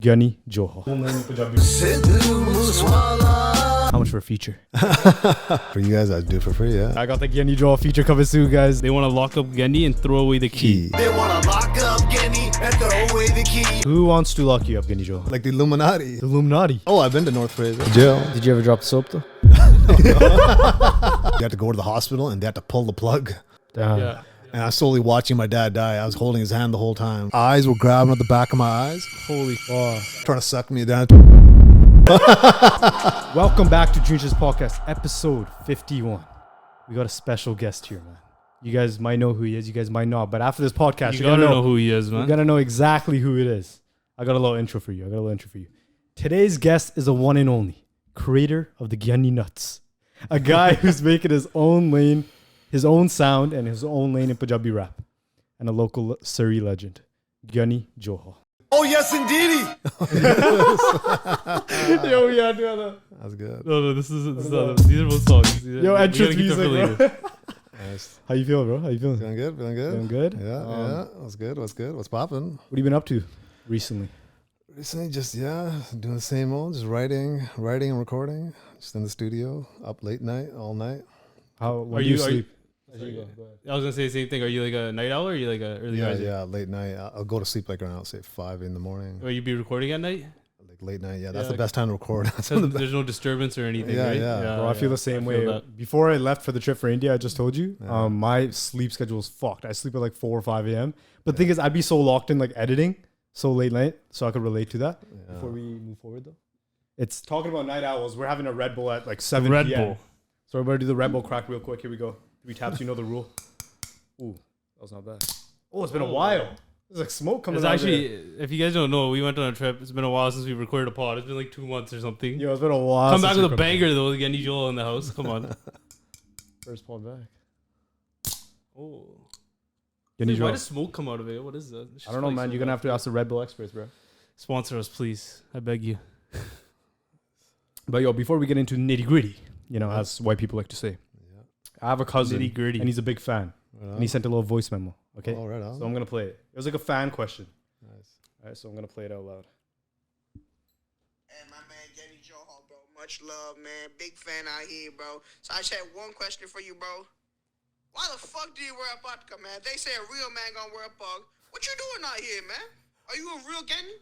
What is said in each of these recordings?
Giani Johal. Sidhu, Moosewala. How much for a feature? For you guys, I'd do it for free, yeah. I got the Giani Johal feature coming soon, guys. They want to lock up Giani and throw away the key. They want to lock up Giani and throw away the key. Who wants to lock you up, Giani Johal? Like the Illuminati. The Illuminati. Oh, I've been to North Fraser. Jail. Did you ever drop the soap though? You have to go to the hospital and they have to pull the plug. Damn. Yeah. And I was slowly watching my dad die. I was holding his hand the whole time. Eyes were grabbing at the back of my eyes. Holy fuck. Trying to suck me down. Welcome back to DreamChaserz podcast, episode 51. We got a special guest here, man. You guys might know who he is. You guys might not. But after this podcast, You gotta know who he is, man. You're gonna know exactly who it is. I got a little intro for you. Today's guest is a one and only creator of the Giani Nuts, a guy who's making his own lane, his own sound, and his own lane in Punjabi rap, and a local Surrey legend, Giani Johal. Oh, yes, indeedy. Yo, yeah, dude. That's good. No, these are both songs. Yo, entrance music, bro. Nice. How you feeling, bro? How you feeling? Feeling good? Feeling good? Feeling good? Yeah. What's good? What's popping? What have you been up to recently? Recently, just, doing the same old. Just writing and recording. Just in the studio. Up late night, all night. When do you sleep? I was gonna say the same thing. Are you like a night owl or are you like a early riser? Yeah, late night. I'll go to sleep like around, say, 5 in the morning. Or you be recording at night? Like late night, yeah. That's Yeah, the best time to record. There's no disturbance or anything, Yeah, right? yeah. Bro, I feel the same way. that. Before I left for the trip for India, I just told you, Yeah. my sleep schedule is fucked. I sleep at like 4 or 5 a.m. But the thing is, I'd be so locked in like editing so late night, so I could relate to that. Yeah. Before we move forward, though, it's talking about night owls. We're having a Red Bull at like 7 Red p.m. Bull. So we're gonna do the Red Bull crack real quick. Here we go. 3 taps. You know the rule. Ooh, that was not bad. Oh, it's been a while. There's like smoke coming It's out actually, there. if you guys don't know, we went on a trip. It's been a while since we recorded a pod. It's been like 2 months or something. Yo, it's been a while. Come back since with a we banger though. Giani Johal in the house. Come on. First pod back. Oh. Giani Why Johal. does smoke come out of it? What is that? I don't know, man. You're gonna have to ask the Red Bull experts, bro. Sponsor us, please. I beg you. But yo, before we get into nitty gritty, as white people like to say, I have a cousin, Nitty-gritty. and he's a big fan, and he sent a little voice memo. Okay, Oh, right on. so I'm gonna play it. It was like a fan question. Nice. All right, so I'm gonna play it out loud. Hey, my man, Giani Johal, bro. Much love, man. Big fan out here, bro. So I just had one question for you, bro. Why the fuck do you wear a Patka, man? They say a real man gonna wear a pug. What you doing out here, man? Are you a real Giani?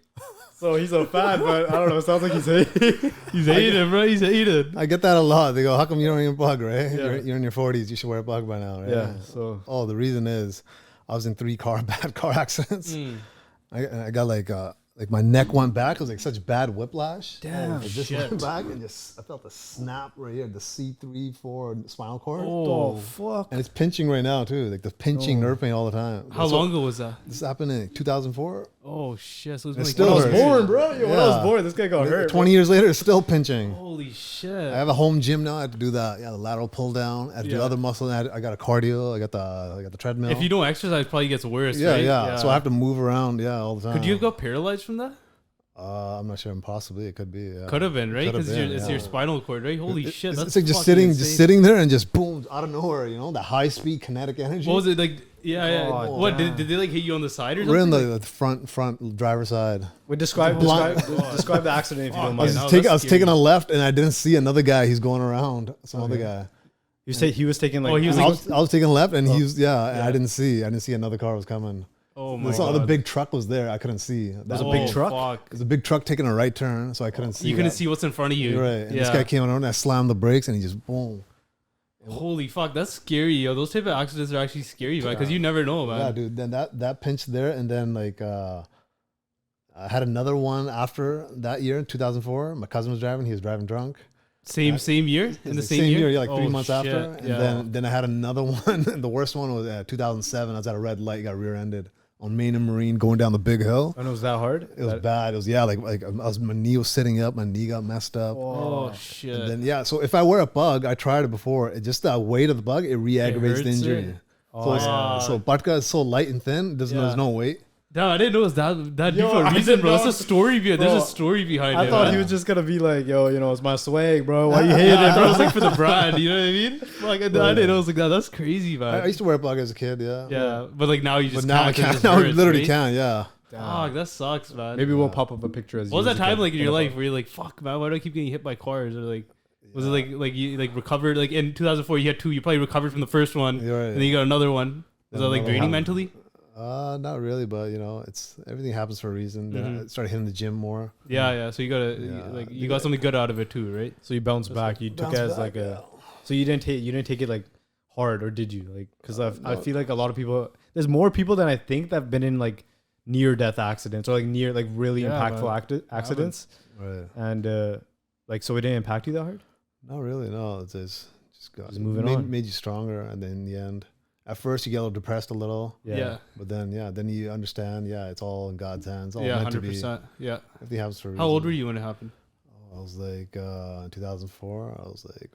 So he's a fan, but I don't know. It sounds like he's hating. He's hated, bro. He's hated. I get that a lot. They go, how come you don't even bug, right? Yeah. You're in your 40s. You should wear a bug by now, right? Yeah. So Oh, the reason is I was in 3 bad car accidents. I got like my neck went back. It was like such bad whiplash. Damn, It just shit. went back and I felt a snap right here, the C3-4 spinal cord. oh fuck. And it's pinching right now too. Like the pinching nerve pain all the time. How long ago was that? This happened in 2004. Oh shit! So It it's still When I was hurts. born, bro. Yo, when I was Yeah. born, this guy got hurt. 20 years later, it's still pinching. Holy shit! I have a home gym now. I have to do that. Yeah, the lateral pull down. I have to do Yeah. other muscle. I got a cardio. I got the treadmill. If you don't exercise, it probably gets worse. yeah, right? yeah, So I have to move around. Yeah, all the time. Could you have got paralyzed from that? I'm not sure. Possibly, it could be. Yeah. Could have been, right? Could've Because been, it's yeah. your spinal cord, right? Holy shit! It's That's like just fucking sitting insane. there and just boom out of nowhere. The high speed kinetic energy. What was it like? Yeah. God What damn. did they like hit you on the side or We're in something? the front driver's side. We describe the accident if you don't I mind. was, no, taking, that's I was scary. taking a left and I didn't see another guy. He's going around. Some other guy. He was taking like. Oh, he was I was taking left and he was and Yeah. I didn't see another car was coming. Oh my This god! other big truck was there. I couldn't see. There's a big truck? Fuck. There's a big truck taking a right turn, so I couldn't see. You couldn't that. see what's in front of you. You're right. And yeah. this guy came around and I slammed the brakes and he just boom. Holy fuck! That's scary, yo. Those type of accidents are actually scary, man. Because you never know, man. Yeah, dude. Then that pinched there, and then like I had another one after that year in 2004. My cousin was driving. He was driving drunk. Same year It in was the the same year. yeah, like 3 Oh, months after. shit. And Yeah. then I had another one. The worst one was 2007. I was at a red light, got rear-ended on Main and Marine going down the big hill. And it was that hard. It was bad. It was my knee was sitting up. My knee got messed up. Oh shit! And then so if I wear a bug, I tried it before. It just the weight of the bug, it re-aggravates the hurts injury. it? So Patka is so light and thin. There's no weight. Damn, I didn't know it was that deep Yo, for a I reason, didn't bro. know. There's a story behind. Bro, There's a story behind it. I thought man. he was just gonna be like, yo, it's my swag, bro. Why you hating it, I bro? was like for the brand, you know what I mean? Like I didn't know it was like that. That's crazy, man. I used to wear a bug as a kid, yeah. yeah, but like now you But just now I can't. 'cause can't. it Now I hurts, literally right? can, yeah. Fuck, that sucks, man. Maybe we'll pop up a picture as What was you that as a time kid. like in your life where you're like, fuck, man, why do I keep getting hit by cars? Or like, was it like you like recovered like in 2004 you had two, you probably recovered from the first one, You're right. and then you got another one. Was that like Another draining one. mentally? Not really, but you know, it's everything happens for a reason. Then I started hitting the gym more. Yeah. So you gotta like you got something good out of it too, right? So you bounced back. You took it as like a. So you didn't take it like hard, or did you? Like, because I feel like a lot of people. There's more people than I think that've been in like near death accidents or like near like really impactful accidents. Right. And like, so it didn't impact you that hard. Not really. No, it's just got Just moving on. made you stronger, and then in the end, at first you get a little depressed a little. Yeah. But then you understand. Yeah, it's all in God's hands. All Yeah, meant to be. 100%. Yeah. Everything happens for a reason. How old were you when it happened? I was like in 2004. I was like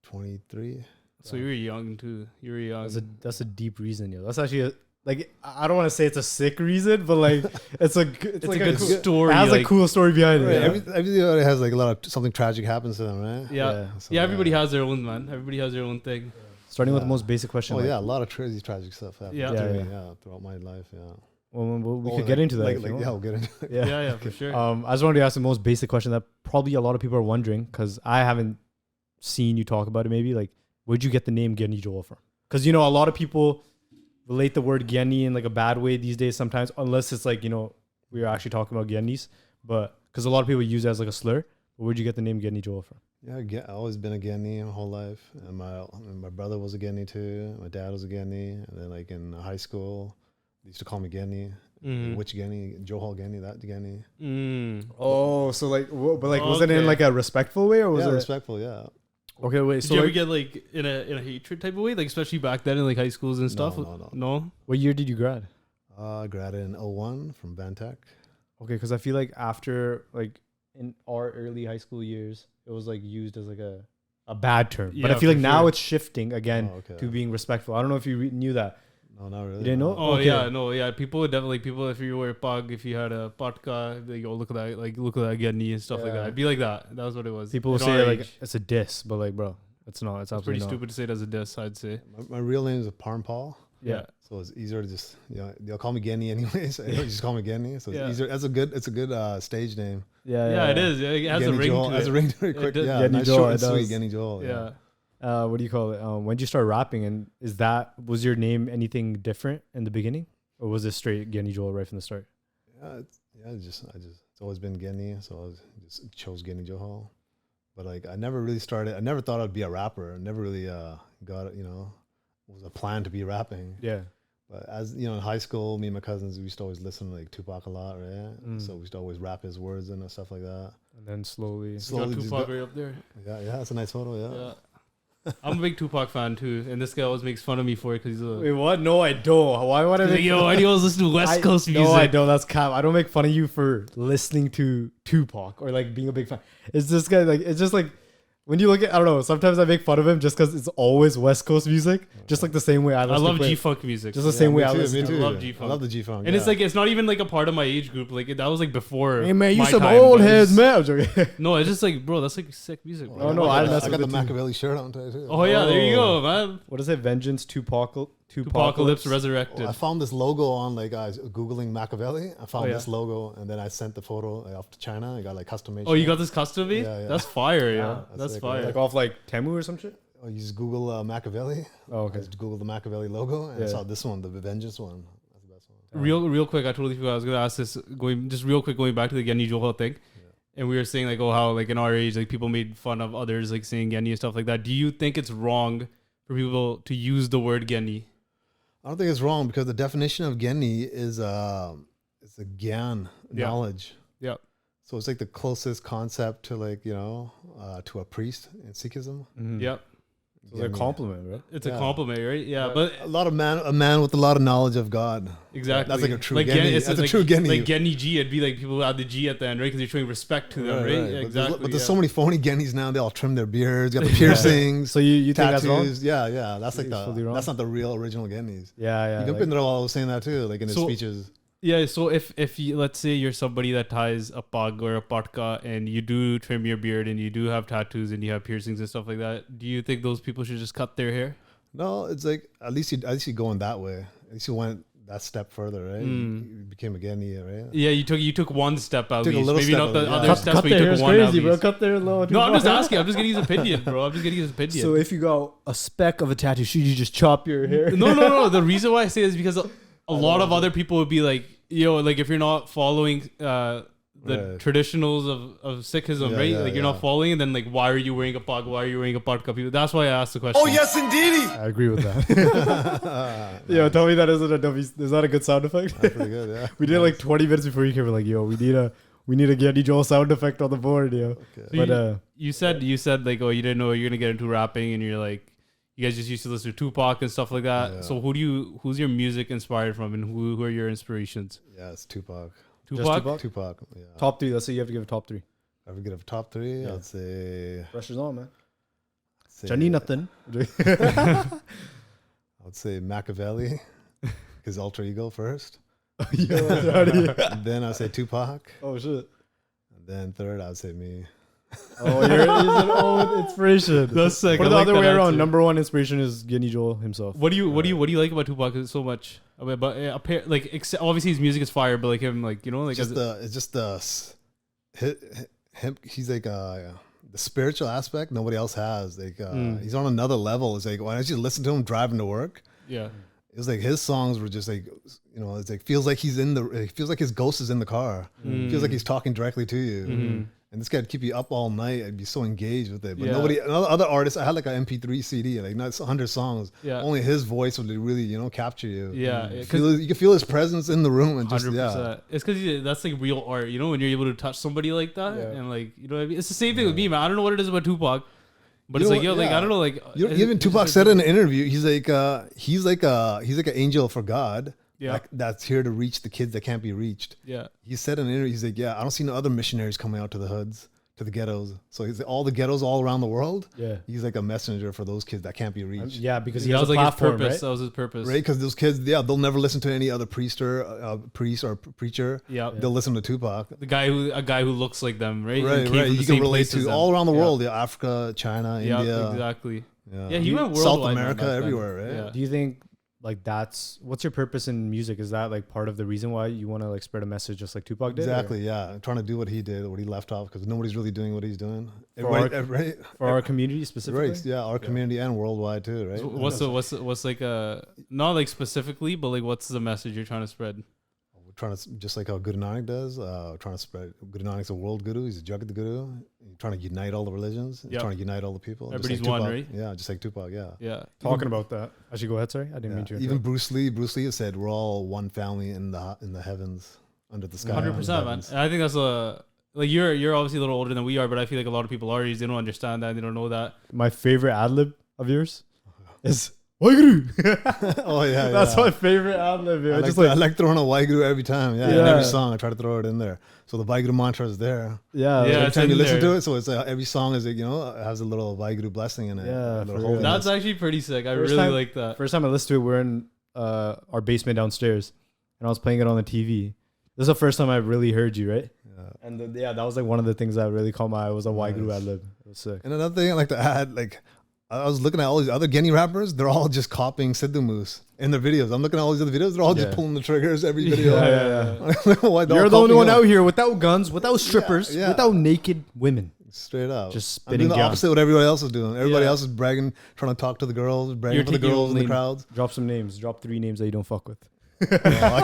23. So you were young too. You were young. That's a deep reason, yo. That's actually like I don't want to say it's a sick reason, but like it's a It's like a good cool, story. It has like, a cool story behind Right. it. Everybody has like a lot of something tragic happens to them, right? Yeah. So, Yeah, everybody has their own, man. Everybody has their own thing. Starting with the most basic question. Oh like, yeah, a lot of crazy tragic stuff happened. Yeah. to me, Yeah. throughout my life. Yeah. Well, we Oh, could get into that. Like, if you want. yeah, we'll get into it. Yeah. Yeah, for sure. I just wanted to ask the most basic question that probably a lot of people are wondering, because I haven't seen you talk about it. Maybe like, where'd you get the name Giani Johal from? Because you know, a lot of people relate the word Giani in like a bad way these days sometimes, unless it's like, you know, we're actually talking about Gianis, but because a lot of people use it as like a slur. But where'd you get the name Giani Johal from? Yeah, I've always been a Giani my whole life, and my brother was a Giani too. My dad was a Giani, and then like in high school, they used to call me Giani. Which Giani? Johal Giani, that Giani. Oh, so like, but like, was it Okay. in like a respectful way, or was Yeah, it respectful. Yeah. Okay, wait. Did So you ever like, get like in a hatred type of way, like especially back then in like high schools and stuff? No. what year did you grad? Grad in 01 from Bantech. Okay, because I feel like after like in our early high school years, it was like used as like a bad term. But I Yeah, feel like for now sure. it's shifting again to being respectful. I don't know if you knew that. No, not really. You didn't know? Oh Okay. yeah, no, yeah. People would definitely if you were a pug, if you had a patka, they go look at that, like look at that Giani and stuff like that. Yeah. It'd be like that. That was what it was. People will At say our like age. it's a diss, but like, bro, it's not. It's It's pretty absolutely not. stupid to say it as a diss, I'd say. My real name is Parmpal. Yeah. So it's easier to just, they'll call me Giani anyways. So they just call me Giani. So it's Yeah. easier. It's a good stage name. Yeah, it is. Yeah, it has a Giani ring Johal. to Has it. a ring to it. Quick. does. Yeah, Giani nice, Johal, short and it sweet. does. Giani Johal. Yeah. What do you call it? When did you start rapping, and was your name anything different in the beginning, or was it straight Giani Johal right from the start? It's always been Giani. So I just chose Giani Johal. But like, I never really started. I never thought I'd be a rapper. I never really got it. Was a plan to be rapping. Yeah. But as you know, in high school, me and my cousins, we used to always listen to like Tupac a lot, right? So we used to always rap his words and stuff like that. And then slowly. You got Slowly just Tupac got- right up there. yeah, that's a nice photo. Yeah. I'm a big Tupac fan too, and this guy always makes fun of me for it because he's a. Wait, what? No, I don't. Why would I He's make like, yo, why do you always listen to West Coast music? No, I don't. That's cap. I don't make fun of you for listening to Tupac or like being a big fan. It's this guy, like, it's just like when you look at, I don't know, sometimes I make fun of him just because it's always West Coast music, just like the same way I I listen love to play- G-Funk music. Just the same way I me listen too. to I love I G-Funk. love the G-Funk. And it's like, it's not even like a part of my age group. Like that was like before. Hey man, you my some time, old but heads, it's- man. I'm joking. No, it's just like, bro, that's like sick music. Bro. Oh, no, I mess I with got the it too. Machiavelli shirt on today too. Oh yeah, there you Oh. go, man. What is it? Vengeance, Tupacalypse Apocalypse Resurrected. I found this logo on like I was googling Machiavelli. I found Oh, yeah. this logo and then I sent the photo off to China. I got like custom made. Oh, you shirt. got this custom made? Yeah, yeah. That's fire, yeah. Yeah, That's sick, fire. like off like Temu or some shit. Oh, you just Google Machiavelli. Oh, I okay. just Google the Machiavelli logo and I Yeah. saw this one, the Vengeance one. That's the best one. Real quick, I totally forgot I was gonna ask this. Going back to the Giani Johal thing, and we were saying like, oh, how like in our age, like people made fun of others like saying Giani and stuff like that. Do you think it's wrong for people to use the word Giani? I don't think it's wrong because the definition of Giani is it's a Gyan, Yeah. knowledge. Yeah. So it's like the closest concept to like, to a priest in Sikhism. Yep. So it's a compliment, right? It's a Yeah. compliment, right? Yeah, but A man with a lot of knowledge of God. exactly. That's like a true like Giani. It's That's a like, true Giani. Like Giani G, it'd be like people add the G at the end, right? Because you're showing respect to them, right? Yeah, But exactly. But there's yeah. so many phony Gianis now. They all trim their beards, got the piercings, So you think that's wrong? tattoos. Yeah. That's like It's fully wrong? that's not the real original Gianis. Yeah. You can was saying that too, like in his So- speeches. Yeah, so if you, let's say you're somebody that ties a pug or a patka and you do trim your beard and you do have tattoos and you have piercings and stuff like that, do you think those people should just cut their hair? No, it's like at least you going that way. At least you went that step further, right? You became a Geni, right? Yeah, you took one step at Took a least. little Maybe step not the at least, other yeah. steps, Cut but you their took hair's one at crazy, bro. least. Cut their low. No, I'm just asking. I'm just getting his opinion, bro. I'm just getting his opinion. So if you got a speck of a tattoo, should you just chop your hair? No. The reason why I say this is because a lot of other people would be like, like if you're not following the traditionals of Sikhism, Yeah, right? yeah, Like you're yeah. not following it, then like why are you wearing a Patka? Why are you wearing a Patka? People, that's why I asked the question. Oh, yes, indeedy. I agree with that. Yo, tell me that isn't a dummy. Is that a good sound effect? That's pretty good, yeah. We did like 20 minutes before you came. We're like, yo, we need a Giani Johal sound effect on the board, yo. Okay. So you said like, oh, you didn't know you're gonna get into rapping, and you're like, you guys just used to listen to Tupac and stuff like that. Yeah. So who's your music inspired from, and who are your inspirations? Yeah, it's Tupac. Tupac? Tupac, yeah. Top 3. Let's say you have to give a top 3. If we get a top 3, Yeah. I'd say... Pressure's on, man. say Johnny nothing. I would say Machiavelli, his alter ego first. And then I'd say Tupac. Oh, shit. And then third, I'd say me. Oh, he's an old inspiration. That's sick. Put I it the like other that way around. answer. Number 1 inspiration is Giani Johal himself. What do you like about Tupac so much? I mean, but obviously his music is fire, but like him, like like It's just him. He's like the spiritual aspect nobody else has. Like he's on another level. It's like, why don't you listen to him driving to work? yeah. It was like his songs were just like, it's like feels like it feels like his ghost is in the car. It feels like he's talking directly to you. And this guy would keep you up all night. I'd be so engaged with it. But Yeah. other artists, I had like an MP3 CD, like not 100 songs. Yeah. Only his voice would really, capture you. Yeah, You can feel his presence in the room and just, 100%. yeah. It's because that's like real art, when you're able to touch somebody like that, Yeah. and like what I mean. It's the same thing with me, man. I don't know what it is about Tupac, but You it's know like what? like Yeah. I don't know, like Even Tupac said in an interview, he's like an angel for God. Yeah. That's here to reach the kids that can't be reached. yeah. He said in an interview, he's like, I don't see no other missionaries coming out to the hoods, to the ghettos. So he's all the ghettos all around the world. Yeah. He's like a messenger for those kids that can't be reached. Yeah, because he That has was a like his platform, purpose. right? That was his purpose. Right, because those kids, they'll never listen to any other priest or preacher. Yeah. They'll listen to Tupac. A guy who looks like them, right? Who Right, came right. from the You same can relate place as to them. all around the Yeah. world. Yeah, Africa, China, Yeah, India, exactly. yeah, Yeah, he went South worldwide, man, America, back then. everywhere. Right. Yeah. Do you think like what's your purpose in music? Is that like part of the reason why you want to like spread a message just like Tupac did? or- Exactly. Yeah, I'm trying to do what he did, what he left off, because nobody's really doing what he's doing. For Right. For our community specifically? Right. Yeah, our community and worldwide too. Right. So what's like not like specifically, but like what's the message you're trying to spread? We're trying to, just like how Guru Nanak does, trying to spread. Guru Nanak's a world guru. He's a Jagat Guru. He's trying to unite all the religions. He's Yep. trying to unite all the people. just Everybody's like one, Tupac. right? Yeah, just like Tupac. Yeah. Yeah. Talking about that. I should go ahead, sorry. I didn't mean to. Even Bruce Lee has said we're all one family in the heavens, under the sky. 100%, man. And I think that's like you're obviously a little older than we are, but I feel like a lot of people are. They don't understand that. They don't know that. My favorite adlib of yours is WAHEGURU. Oh yeah, That's yeah. my favorite adlib. I Just I like throwing a WAHEGURU every time. Yeah, in Yeah. every song I try to throw it in there. So the WAHEGURU mantra is there. yeah, Yeah, Every it's time in you listen there. to it, so it's every song is has a little WAHEGURU blessing in it. Yeah, a little for real. holiness. That's actually pretty sick. I First really time- like that. First time I listened to it, we're in our basement downstairs, and I was playing it on the TV. This is the first time I really heard you, right? Yeah. And that was like one of the things that really caught my eye was a WAHEGURU Nice. adlib. It was sick. And another thing I like to add, like I was looking at all these other Guinea rappers, they're all just copying Sidhu Moose in their videos. I'm looking at all these other videos, they're all Yeah. just pulling the triggers every video. Yeah. Why they're You're all the only copying one him. out here without guns, without strippers, yeah. without naked women. Straight up. Just I'm spitting doing the down. opposite of what everybody else is doing. Everybody Yeah. else is bragging, trying to talk to the girls, bragging You're for the taking girls in the only- crowds. Drop some names. Drop 3 names that you don't fuck with. No, I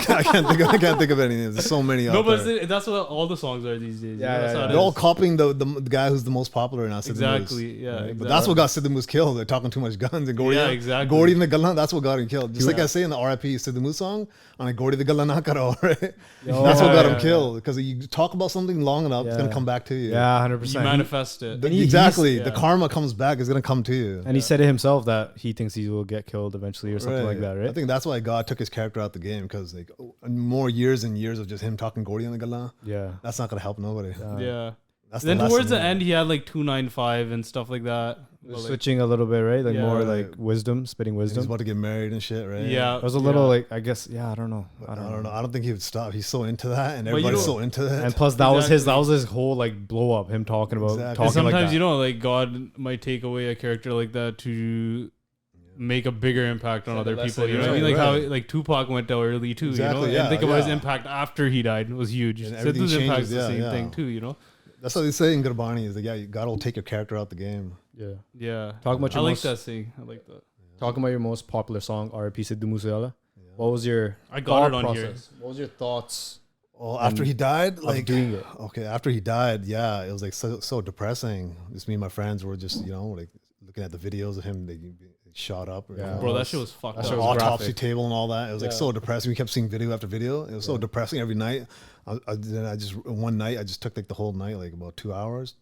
can't think of any names. There's so many No, out but there. that's what all the songs are these days. Yeah, That's yeah, how it yeah. They're all is. copying the guy who's the most popular now, Sidhu Exactly, Moose, yeah, right? exactly. But that's what got Sidhu Moose killed. They're talking too much guns and Gordy. Yeah, exactly. Gordy and the Galan, that's what got him killed. Just like Yeah. I say in the R.I.P. Sidhu Moose song, on a Gordy the Galan Nakaro, right? Oh, That's what got yeah, him yeah. killed. Because you talk about something long enough, it's Yeah. gonna come back to you. Yeah, You 100%. manifest it. The- And he- exactly. he's- The yeah. karma comes back. It's gonna come to you. And he said it himself that he thinks he will get killed eventually or something like that, right? I think that's why God took his character out the game, because like more years and years of just him talking Gordy and the Galan, yeah. that's not gonna help nobody. Yeah. That's Then the towards lesson. the end, he had like 295 and stuff like that. But, like, Switching a little bit, right? Like Yeah. more Right. like wisdom, spitting He's wisdom. about to get married and shit, right? yeah. It was a little yeah. like, I guess, yeah, I don't know. I don't know. I don't think he would stop. He's so into that, and But you everybody's don't- so into that. And plus, that was his whole like blow up. Him talking about Exactly. talking And sometimes like that. like God might take away a character like that to make a bigger impact on Send a other people. lesson, You know what I mean? right, Like how right. like Tupac went out early too. Exactly, You know, yeah, and think about his yeah. impact after he died was huge. And everything Sidhu's impact is changes, the yeah, same yeah. thing too. You know? That's what they say in Gurbani is like, yeah, God will take your character out the game. Yeah. Yeah. Talk about I your like most, that saying. I like that. talking about your most popular song, R.I.P. Sidhu Moosewala. What was your I got it thought on here. process? What was your thoughts Well, after he died, like doing it? okay, after he died, yeah, it was like so depressing. Just me and my friends were just like looking at the videos of him. They shot up. Yeah. Bro, that shit was fucked That up. shit was Autopsy graphic. table and all that. It was like Yeah. so depressing. We kept seeing video after video. It was so depressing every night. Then I just one night I just took like the whole night, like about 3 hours,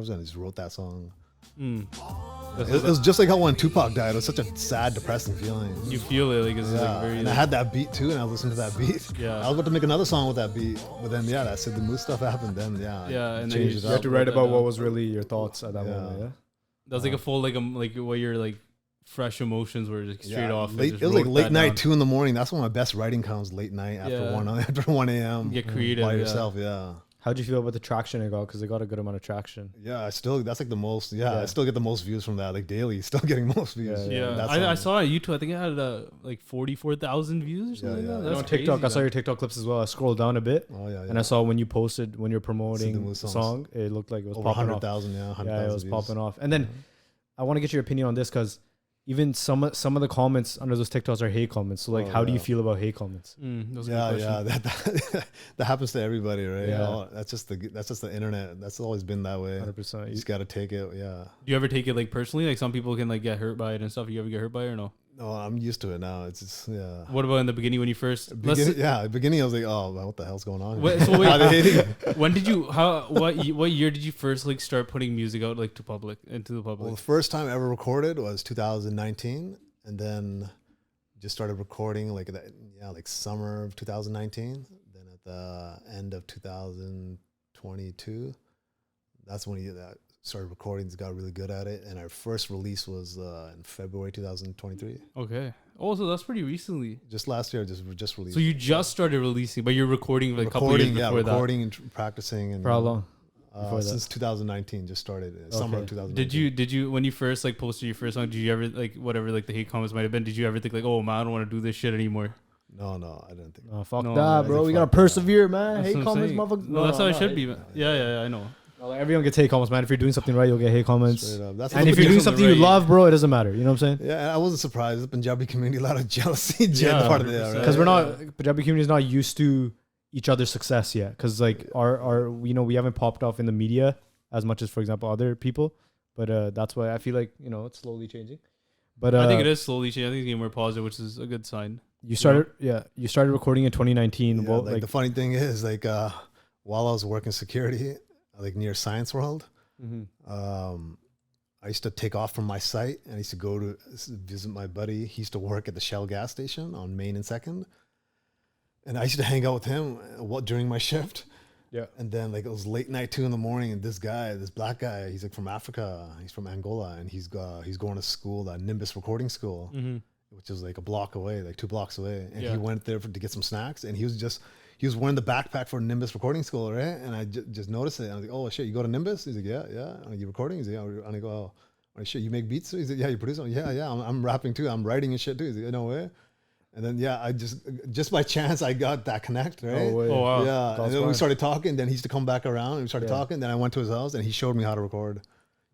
and I just wrote that song. It was just like how when Tupac died. It was such a sad, depressing feeling. You feel it like it's Yeah, like very. and I had that beat too, and I listened to that beat. Yeah. I was about to make another song with that beat, but then that Sid the Moose stuff happened. Then Yeah, and then changed you it You had up. to write that about down. what was really your thoughts at that Yeah. moment. Yeah. That was like a full like what your like fresh emotions were just straight off. and Late, just it was like wrote late that night, down. 2 a.m. That's when my best writing comes. Late night after Yeah. after 1 a.m. Get creative, by yeah. yourself. Yeah. How'd you feel about the traction it got? Because it got a good amount of traction. Yeah, that's like the most. Yeah, Yeah. I still get the most views from that. Like daily, still getting most views. Yeah, Yeah, That I song. saw it on YouTube. I think it had like 44,000 views or something Yeah, like yeah. that. On That's TikTok, I crazy, saw man. your TikTok clips as well. I scrolled down a bit, Oh yeah, yeah. and I saw when you posted when you're promoting Sidhu the Moose songs. song, it looked like it was over popping off. 100,000. Yeah, 100,000 Yeah, it was views. popping off. And then I want to get your opinion on this because even some of the comments under those TikToks are hate comments. So like, Oh, how do you yeah. feel about hate comments? That was a good Yeah, question. yeah, that happens to everybody, right? Yeah. Oh, that's just the internet. That's always been that way. 100%. You just gotta take it. Yeah. Do you ever take it like personally? Like some people can like get hurt by it and stuff. You ever get hurt by it or no? No, I'm used to it now. It's just yeah. What about in the beginning when you first? Beginning I was like, oh, what the hell's going on? Wait, so wait, Why they hating? when did you? What year did you first like start putting music out like into the Well, public? the first time I ever recorded was 2019, and then just started recording like summer of 2019. Then at the end of 2022, that's when he started recording. He got really good at it, and our first release was in February 2023. Okay. Oh, so that's pretty recently. Just last year, just released. So you just started releasing, but you're recording like a couple years before that. recording and practicing, and For how long? before that? since 2019, just started summer of Okay. 2019. Did you when you first like posted your first song? Did you ever like whatever like the hate comments might have been? Did you ever think like, oh man, I don't want to do this shit anymore? No, I didn't think. Oh, fuck No, that, bro. fuck We gotta that. persevere, man. That's Hate what I'm comments, saying. motherfucker. No, that's how it should hate- be, man. Yeah, I know. No, like, everyone gets hate comments, man. If you're doing something right, you'll get hate comments. Straight up. That's And the if you're doing beginning- something you love, bro, it doesn't matter. You know what I'm saying? Yeah, I wasn't surprised. The Punjabi community, a lot of jealousy, Yeah, part of it, 100%. right? Because we're not Punjabi community is not used to each other's success yet. Because like our we haven't popped off in the media as much as, for example, other people. But that's why I feel like it's slowly changing. But I think it is slowly changing. I think it's getting more positive, which is a good sign. You started recording in 2019. Yeah, Well, like the funny thing is, like while I was working security, like near Science World, I used to take off from my site and I used to go to visit my buddy. He used to work at the Shell gas station on Main and Second, and I used to hang out with him during my shift. Yeah. And then like it was late night, 2 a.m, and this black guy, he's like from Africa, he's from Angola, and he's going to school, that Nimbus recording school, which is like a block away, like 2 blocks away. And he went there to get some snacks, and he was wearing the backpack for Nimbus recording school, right? And I just noticed it. And I was like, oh shit, you go to Nimbus? He's like, yeah. Are you recording? He's like, yeah. And I go, oh shit, you make beats? He's like, yeah, you produce them? Yeah. I'm rapping too. I'm writing and shit too. He's like, no way. And then I just by chance I got that connect, right? Oh, wait. Oh wow. Yeah. That's And then we fine. started talking. Then he used to come back around and we started talking. Then I went to his house and he showed me how to record.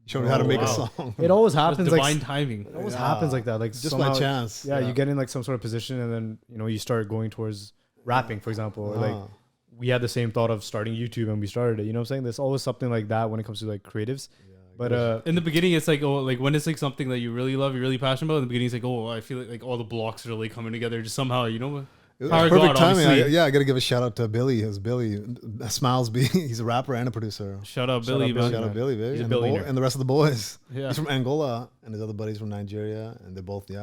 He showed me how to make a wow. song. it always That's happens divine like timing. it always happens like that. Like Just somehow, by chance. Yeah, you get in like some sort of position, and then you start going towards rapping, for example. Or like we had the same thought of starting YouTube and we started it. You know what I'm saying? There's always something like that when it comes to like creatives. But In the beginning, it's like, oh, like when it's like something that you really love, you're really passionate about. In the beginning, it's like, oh, I feel like all the blocks are really coming together just somehow, It was Power of perfect God, timing. obviously. I got to give a shout out to Billy. It was Billy, Smiles B. He's a rapper and a producer. Shout out Shout Billy, out man. Shout out Billy, baby. He's a and, billionaire. and the rest of the boys. Yeah. He's from Angola, and his other buddies from Nigeria, and they're both, he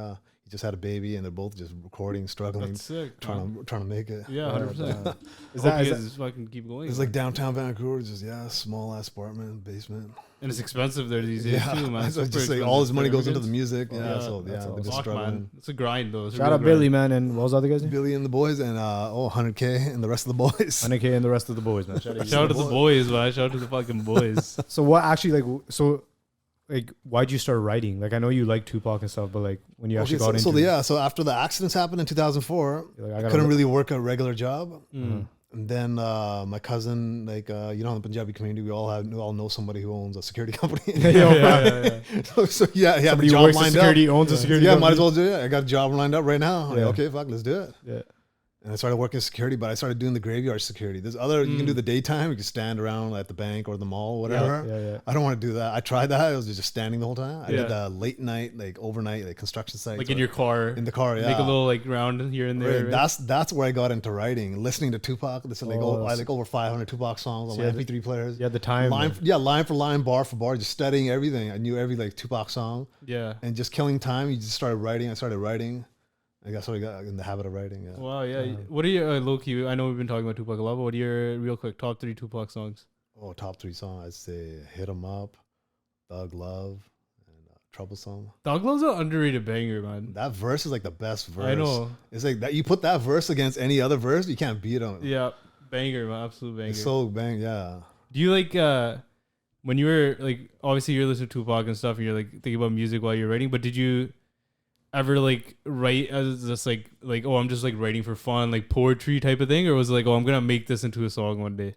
just had a baby, and they're both just recording, struggling, That's sick. trying to make it. Yeah, 100%. is Hope that, you is guys just fucking keep going. It's like downtown Vancouver, just small ass apartment, basement. And it's expensive there these days too, man. So Super just like all his expensive money for goes into the immigrants. music. that's they're awesome. just Fuck, struggling. man. It's a grind though. It's a shout real out grind. Billy, man, and what was the other guy's name? Billy and the boys, and 100K and the rest of the boys. 100K and the rest of the boys, man. Shout out. Shout out to the boys, man. Shout out to the fucking boys. So what actually like, why'd you start writing? Like, I know you like Tupac and stuff, but like when you actually got into it, so after the accidents happened in 2004, like, I couldn't really work a regular job. Mm. And then my cousin, like in the Punjabi community, we all know somebody who owns a security company. So Somebody the job works in lined security, up. owns a security Yeah, company. might as well do it. I got a job lined up right now. I'm Yeah. like, okay, fuck, let's do it. Yeah. And I started working security, but I started doing the graveyard security. There's you can do the daytime. You can stand around at the bank or the mall, whatever. Yeah. I don't want to do that. I tried that. I was just standing the whole time. I Yeah. did late night, like overnight, like construction sites. Like in your car. In the car, yeah. Make a little like round here and there. Right. That's where I got into writing, listening to Tupac. Listen, I like over 500 Tupac songs on my MP3 players. Yeah, the time. Line for line, bar for bar, just studying everything. I knew every like Tupac song. Yeah. And just killing time. You just started writing. I started writing. I guess I got in the habit of writing. Yeah. Wow, yeah. What are your low-key, I know we've been talking about Tupac a lot, but what are your real quick top 3 Tupac songs? Oh, top 3 songs. I'd say Hit 'Em Up, Thug Love, and Troublesome. Thug Love's an underrated banger, man. That verse is like the best verse. I know. It's like that. You put that verse against any other verse, you can't beat them. Yeah, banger, man. Absolute banger. It's so bang, yeah. Do you like, when you were like, obviously you're listening to Tupac and stuff and you're like thinking about music while you're writing, but did you ever like write as just like oh, I'm just like writing for fun, like poetry type of thing, or was it like, oh, I'm gonna make this into a song one day?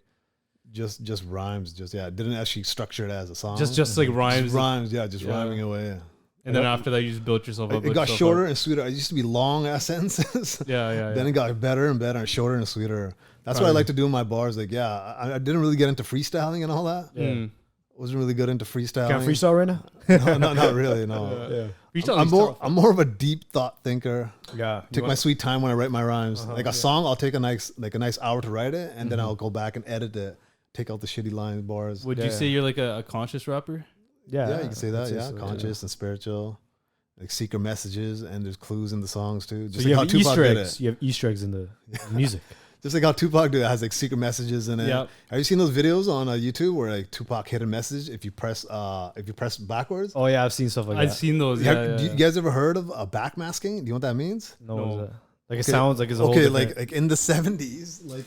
Just rhymes, didn't actually structure it as a song. Just like rhymes, rhyming away. And then after that, you just built yourself up. It got shorter and sweeter. It used to be long ass sentences. Yeah. Then it got better and better and shorter and sweeter. That's what I like to do in my bars. Like, I didn't really get into freestyling and all that. Yeah. Wasn't really good into freestyling. Can't freestyle right now? No, not really. No. Freestyle I'm more of a deep thought thinker. Yeah. Take my sweet time when I write my rhymes. Like a song, I'll take a nice hour to write it, and then I'll go back and edit it. Take out the shitty lines, bars. Would you say you're like a conscious rapper? Yeah. Yeah, you can say that. I'd say Yeah, so, conscious and spiritual, like secret messages, and there's clues in the songs too. Just So you like have how Tupac Easter did eggs. it. You have Easter eggs in the music. Just like how Tupac did it, has like secret messages in it. Yep. Have you seen those videos on YouTube where like Tupac hit a message if you press backwards? Oh yeah, I've seen stuff like I've that. seen those. Do you guys ever heard of backmasking? Do you know what that means? No, No. what is that? Like it sounds like it's a whole Okay, different- like in the 70s, like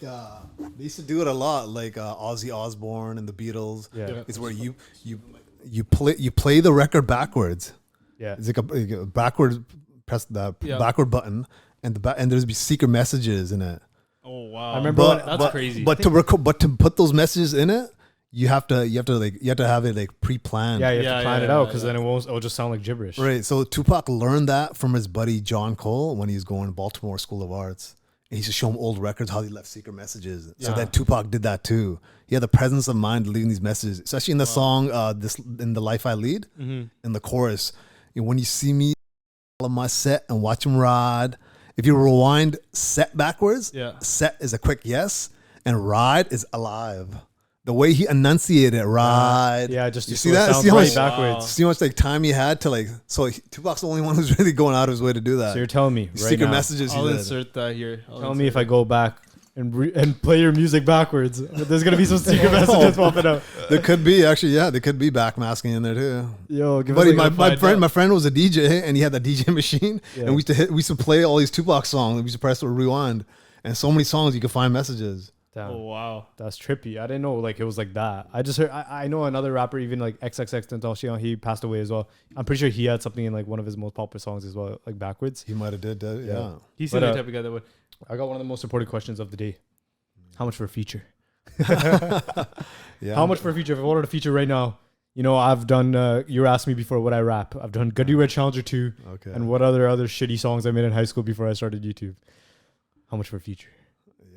they used to do it a lot, like Ozzy Osbourne and the Beatles. Yeah. It's where you play the record backwards. yeah. It's like a backward, press the Yeah. backward button, and there's be secret messages in it. Oh wow! I remember that's crazy. But to put those messages in it, you have to have it like pre-planned. Yeah, you have to plan it out because yeah. then it'll just sound like gibberish. Right. So Tupac learned that from his buddy John Cole when he was going to Baltimore School of Arts. And he used to show him old records how he left secret messages. So then Tupac did that too. He had the presence of mind to leave these messages, especially in the song in the Life I Lead, in the chorus. When you see me on my set and watch him ride, if you rewind set backwards, set is a quick yes, and ride is alive. The way he enunciated ride. Yeah, just you so see it that? sounds See how right much, backwards. see how much like time he had to like. So Tupac's the only one who's really going out of his way to do that. So you're telling me right secret now, messages. I'll he did. insert that here. tell me if I go back and play your music backwards, there's gonna be some secret messages popping up. There could be actually, there could be backmasking in there too. Yo, give Buddy, us like my friend was a DJ and he had that DJ machine, and we used to play all these Tupac songs. And we used to press rewind, and so many songs you could find messages. Damn. Oh wow! That's trippy. I didn't know like it was like that. I just heard. I know another rapper, even like XXXTentacion. He passed away as well. I'm pretty sure he had something in like one of his most popular songs as well, like backwards. He might have did that. Yeah. He's But, the type of guy that would. I got one of the most important questions of the day. How much for a feature? Yeah. How much for a feature? If I wanted a feature right now, I've done. You asked me before what I rap. I've done Goody Red Challenger 2, Okay. and what other shitty songs I made in high school before I started YouTube. How much for a feature?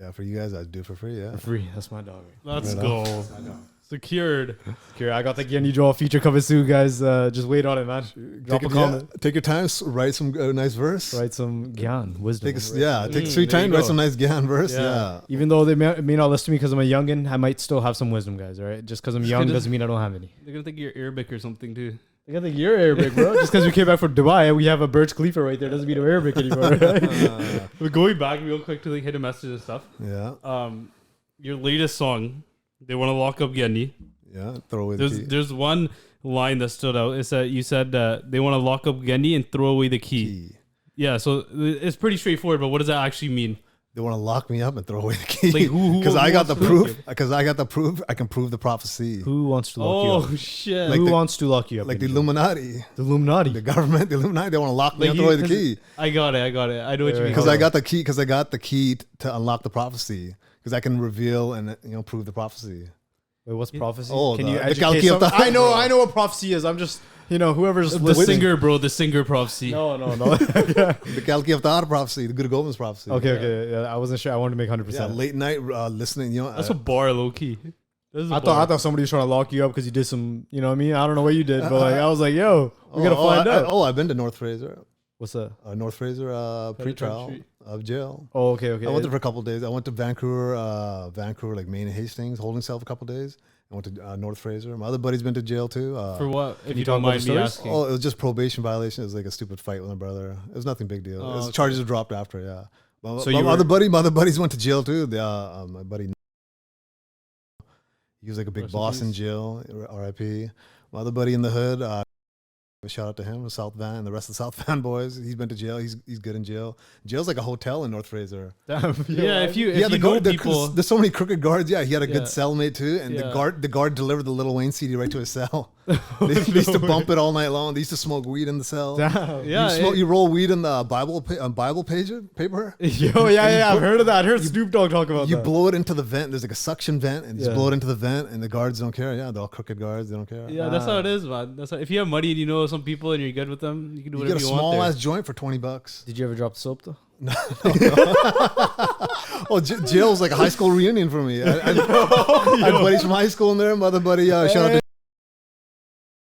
Yeah, for you guys, I'd do it for free. Yeah. For free. That's my dog. Let's Right go. Secured. Okay, I got the Giani Johal feature coming soon, guys. Just wait on it, man. Drop a comment. Take your time. Write some nice verse. Write some Gyan wisdom. Take a sweet there time. you Write go. some nice Gyan verse. Yeah. Even though they may not listen to me because I'm a youngin, I might still have some wisdom, guys. All right, just because I'm young gonna- doesn't mean I don't have any. They're gonna think you're Arabic or something too. I think you're Arabic, bro. Just because we came back from Dubai, we have a Burj Khalifa right there. Doesn't mean we're Arabic anymore. Right? But going back real quick to like hit a message and stuff. Yeah. Your latest song, they want to lock up Giani. Yeah. Throw away the key. There's one line that stood out. It's that you said they want to lock up Giani and throw away the key. Yeah, so it's pretty straightforward. But what does that actually mean? They want to lock me up and throw away the key Like, who because I got the wants to lock proof. Because I got the proof. I can prove the prophecy. Who wants to lock you up? Oh shit! Like Who the- wants to lock you up? Like the Giani Johal? Illuminati, The Illuminati. the government, the Illuminati. They want to lock me Like up and throw away the 'cause key I got it. I know what you mean. because I got the key. Because I got the key to unlock the prophecy. Because I can reveal and prove the prophecy. Wait, what's prophecy? Oh, Can the- you the educate Kalki of some- the- I know what prophecy is. I'm just, whoever's the listening. singer, bro. The singer prophecy. No. The Kalki of the prophecy, the Guru Govind's prophecy. Okay. Yeah, I wasn't sure. I wanted to make 100%. Yeah, late night listening. That's a bar, low key. I thought somebody was trying to lock you up because you did some, you know what I mean? I don't know what you did, but like I was like, yo, we gotta find out. I've been to North Fraser. What's that? North Fraser pre-trial Penitentiary. of jail. Oh, okay. I went there for a couple of days. I went to Vancouver, like Maine and Hastings, holding cell for a couple of days. I went to North Fraser. My other buddy's been to jail too. For what? If you you talk don't about mind the me stories? asking. Oh, it was just probation violation. It was like a stupid fight with my brother. It was nothing big deal. Oh, okay. Charges were dropped after. Yeah. So my you other buddies went to jail too. My buddy, he was like a big Rest in boss in peace. jail. R.I.P. My other buddy in the hood. Shout out to him, South Van, and the rest of the South Van boys. He's been to jail. He's good in jail. Jail's like a hotel in North Fraser. Damn. Yeah, if you Yeah, know guard, people, there's so many crooked guards. Yeah, he had a good Yeah. cellmate too, and Yeah. the guard delivered the Lil Wayne CD right to his cell. They used to bump it all night long. They used to smoke weed in the cell. Damn. yeah, You roll weed in the Bible paper. Yo, yeah. I've heard of that. I heard Snoop Dogg talk about You that. blow it into the vent. There's like a suction vent, and you Yeah. just blow it into the vent, and the guards don't care. Yeah, they're all crooked guards. They don't care. yeah, that's how it is, man. That's how, if you have money and you know some people and you're good with them, you can do You whatever get a you want small there. ass joint for $20. Did you ever drop the soap though? Oh, jail was like a high school reunion for me. I had buddies from high school in there. My other buddy, shout out to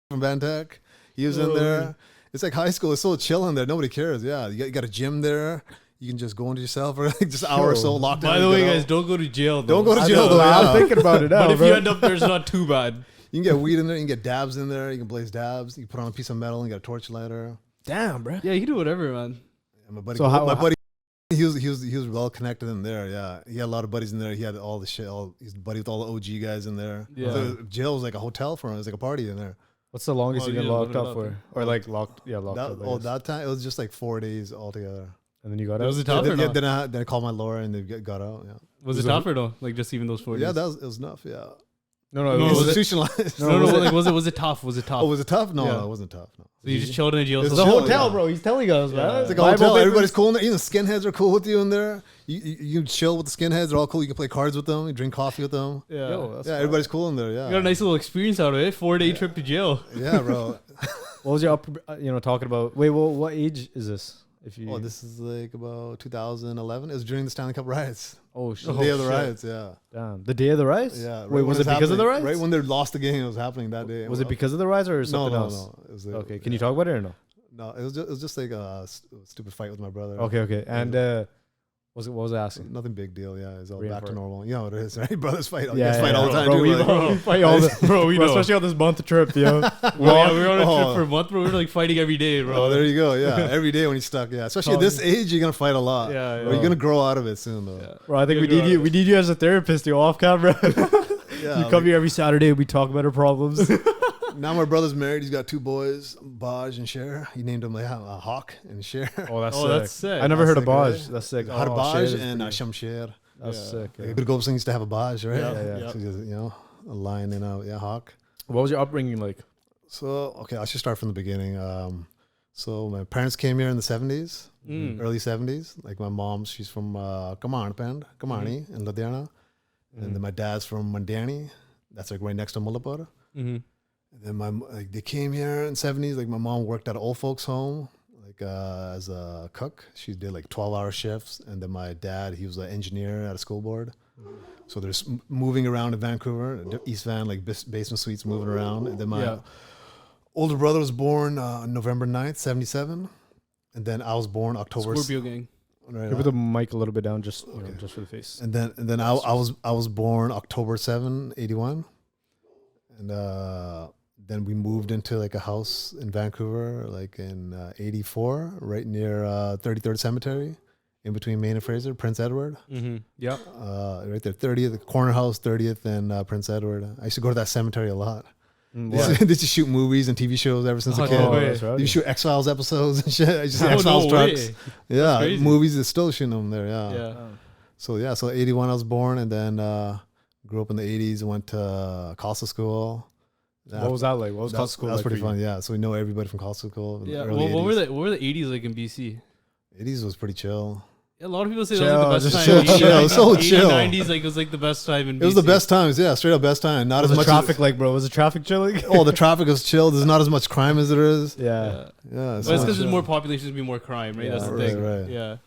from Van Tech. He was in there. It's like high school. It's so chill in there. Nobody cares. Yeah, you got a gym there. You can just go into yourself for like just an hour or so, locked down. By the and way, get guys, out. don't go to jail. Though. Don't go to jail though. I'm Yeah. thinking about it now, But if bro. you end up there, it's not too bad. You can get weed in there. You can get dabs in there. You can blaze dabs. You can put on a piece of metal and get a torch lighter. Damn, bro. Yeah, you can do whatever, man. And my buddy, So how- my buddy, he was well connected in there. Yeah, he had a lot of buddies in there. He had all the shit. He's buddy with all the OG guys in there. Yeah. So jail was like a hotel for him. It was like a party in there. What's the longest Oh, you've been yeah, locked live it up up. for? Or like locked up. I guess. That time it was just like 4 days altogether. And then you got Was out. it tough or not? Then I called my lawyer and they got out. Yeah, Was it tough or no? Like just even those 4 days? yeah, it was enough. Yeah, No, No, it was was it- institutionalized. No, like was it tough? Was it tough? Oh, was it tough? No, Yeah. no, it wasn't tough. No. So you just chilled in a jail It's cell? the chill, hotel, yeah. bro. He's telling us, Yeah. man. It's like a Bible hotel. papers. Everybody's cool in there. Even skinheads are cool with you in there. You chill with the skinheads. They're all cool. You can play cards with them. You drink coffee with them. Yeah. Yo, that's Yeah, fine. everybody's cool in there. Yeah, You got a nice little experience out of it. 4-day trip to jail. yeah, bro. What was your talking about? Wait, well, what age is this? If you Oh, this is like about 2011. It was during the Stanley Cup riots. oh shit, The day of the riots. Yeah, damn, the day of the riots. yeah. right Wait, when was it was because of the happening. riots? Right when they lost the game, it was happening that day. Was it because of the riots or No, something no, else? no. It was Okay, can you talk about it or no? No, it was just like a stupid fight with my brother. Okay, and what was I asking? Nothing big deal. Yeah, it's all Real back to for it. normal. You know what it is, right? Brothers fight. Yeah, Guys fight all the time. bro, too, we, like- we fight all the, Bro, we know. especially on this month trip, yo. Well, we were on a Oh. trip for a month, bro. We were like fighting every day, bro. Oh, there you go. Yeah, every day when you're stuck. Yeah, especially at this age, you're gonna fight a lot. Yeah, Or you're gonna grow out of it soon, though. Yeah. Bro, I think we You'll need grow you. out. We need you as a therapist, yo, off camera. Yeah, You come here every Saturday. We talk about our problems. Now my brother's married. He's got 2 boys, Baj and Cher. He named them like Hawk and Cher. Oh, that's sick. I never heard of That's Baj. sick, That's sick. Had Oh, Baj shit, and that's pretty- Shamsher. That's Yeah. sick. Like yeah. Good Gobson used to have a Baj, right? Yeah. So, you know, a lion and a hawk. What was your upbringing like? So okay, I should start from the beginning. So my parents came here in the 70s, early 70s. Like my mom, she's from Kamani in Ludhiana, and then my dad's from Mandani. That's like right next to Mullapur. Mm-hmm. And then they came here in the 70s. Like my mom worked at an old folks home, like as a cook. She did like 12-hour shifts. And then my dad, he was an engineer at a school board. So there's moving around in Vancouver, East Van, like basement suites moving around. And then my older brother was born November 9th, 77. And then I was born October. Scorpio gang. Right, Put the mic a little bit down, just just for the face. and then I was born October 7, 81. And then we moved into like a house in Vancouver, like in 84, right near 33rd Cemetery, in between Maine and Fraser, Prince Edward. Mm-hmm. Yep. Right there, 30th, corner house, 30th and Prince Edward. I used to go to that cemetery a lot. They just shoot movies and TV shows ever since a kid. no way. That's right. You shoot X Files episodes and shit. I just see Oh, X Files no trucks. way. Yeah, crazy. movies is still shooting them there. Yeah. Yeah. So 81 I was born, and then grew up in the 80s. Went to Costa school. What was that like? What was Costa school That was like pretty for you? fun. Yeah, so we know everybody from Costa school. in the Yeah. early What 80s. were the 80s like in BC? 80s was pretty chill. A lot of people say Chill, that was just like chill, the best time. so 80s, chill. 90s like was like the best time in BC. It was the best times. Yeah, straight up best time. Not What was as the much traffic like, bro? Was the traffic chilling? Oh, the traffic was chill. There's not as much crime as there is. Yeah. Yeah. Yeah, But it's not because chill. there's more population, there's be more crime, right? Yeah, That's the right, thing. right. Yeah.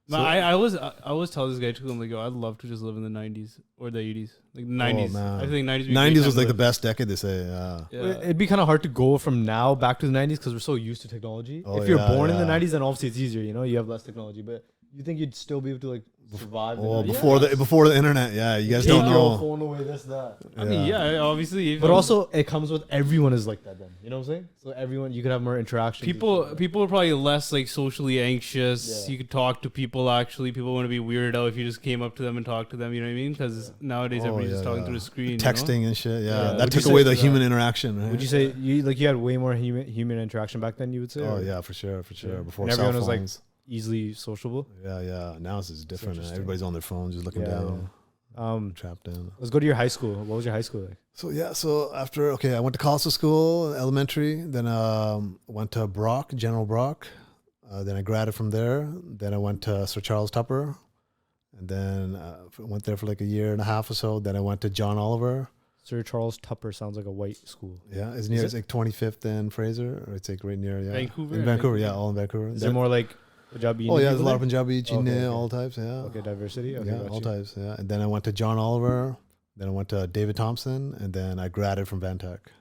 So- But I always tell this guy too. I'm like, yo, I'd love to just live in the 90s or the 80s, like the 90s. man. I think 90s. would be a great 90s time was to like the live. best decade, they say. Yeah. Yeah. It'd be kind of hard to go from now back to the 90s because we're so used to technology. Oh, if you're yeah, born in the yeah. 90s, then obviously it's easier. You know, you have less technology. But you think you'd still be able to like survive? Oh, in the 90s? before the internet. Yeah, you guys Take don't your know. phone away, this, that. I mean, yeah, obviously. if But I'm- also, it comes with everyone is like that. Then you know what I'm saying? So everyone, you could have more interaction. people are probably less like socially anxious. Yeah. You could talk to people. Actually, people want to be weirded out if you just came up to them and talked to them. You know what I mean? Because nowadays Oh, everybody's yeah, just talking yeah. through the screen. Texting and shit. Yeah, Yeah. that Would you took away say- the human interaction. Right? Would you say you had way more human interaction back then? You would say? Oh or yeah, for sure. Yeah. Before And cell everyone was, like, phones. easily sociable. Yeah. Now it's just different. interesting. Everybody's on their phones, just looking Yeah, down, yeah. trapped in. Let's go to your high school. What was your high school like? So after I went to Costa school, elementary. Then went to General Brock. Then I graduated from there. Then I went to Sir Charles Tupper, and then went there for like a year and a half or so. Then I went to John Oliver. Sir Charles Tupper sounds like a white school. Yeah, it's Is near. it? It's like 25th and Fraser, or it's like right near. Yeah, Vancouver, In I Vancouver, think. yeah, all in Vancouver. Is there more like Punjabi? Oh yeah, there's a people lot of there? Punjabi, Chine, okay. all types. Yeah. Okay, diversity. Okay, Yeah, got all you. types. Yeah, and then I went to John Oliver. Then I went to David Thompson, and then I graduated from Van Tech.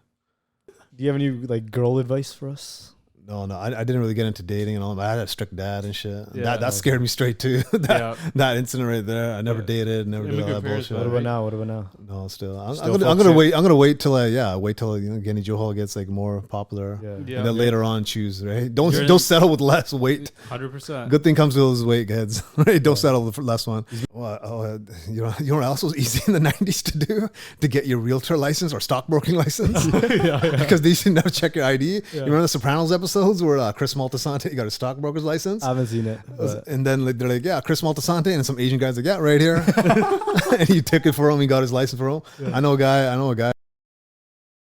Do you have any like girl advice for us? No, I didn't really get into dating and all. I had a strict dad and shit. Yeah. That scared me straight too. Yeah. that incident right there. I never Yeah. dated, never did all Immigrant that parents, bullshit. What Right. about now? What about now? No, still. I'm Still gonna fuck shit. wait. I'm gonna wait till Giani Johal gets like more popular, Yeah. Yeah. and then later on choose. Right? Don't You're- settle with less. Wait. 100%. Good thing comes with those weight, kids. Right? Don't settle for the last one. Well, you know what else was easy in the 90s to do? To get your realtor license or stockbroking license. Because they used to never check your ID. You remember the Sopranos episodes where Chris Maltasante got a stockbroker's license? I haven't seen it. But And then like, they're like, yeah, Chris Maltasante. And some Asian guy's like, yeah, right here. And he took it for him. He got his license for him. I know a guy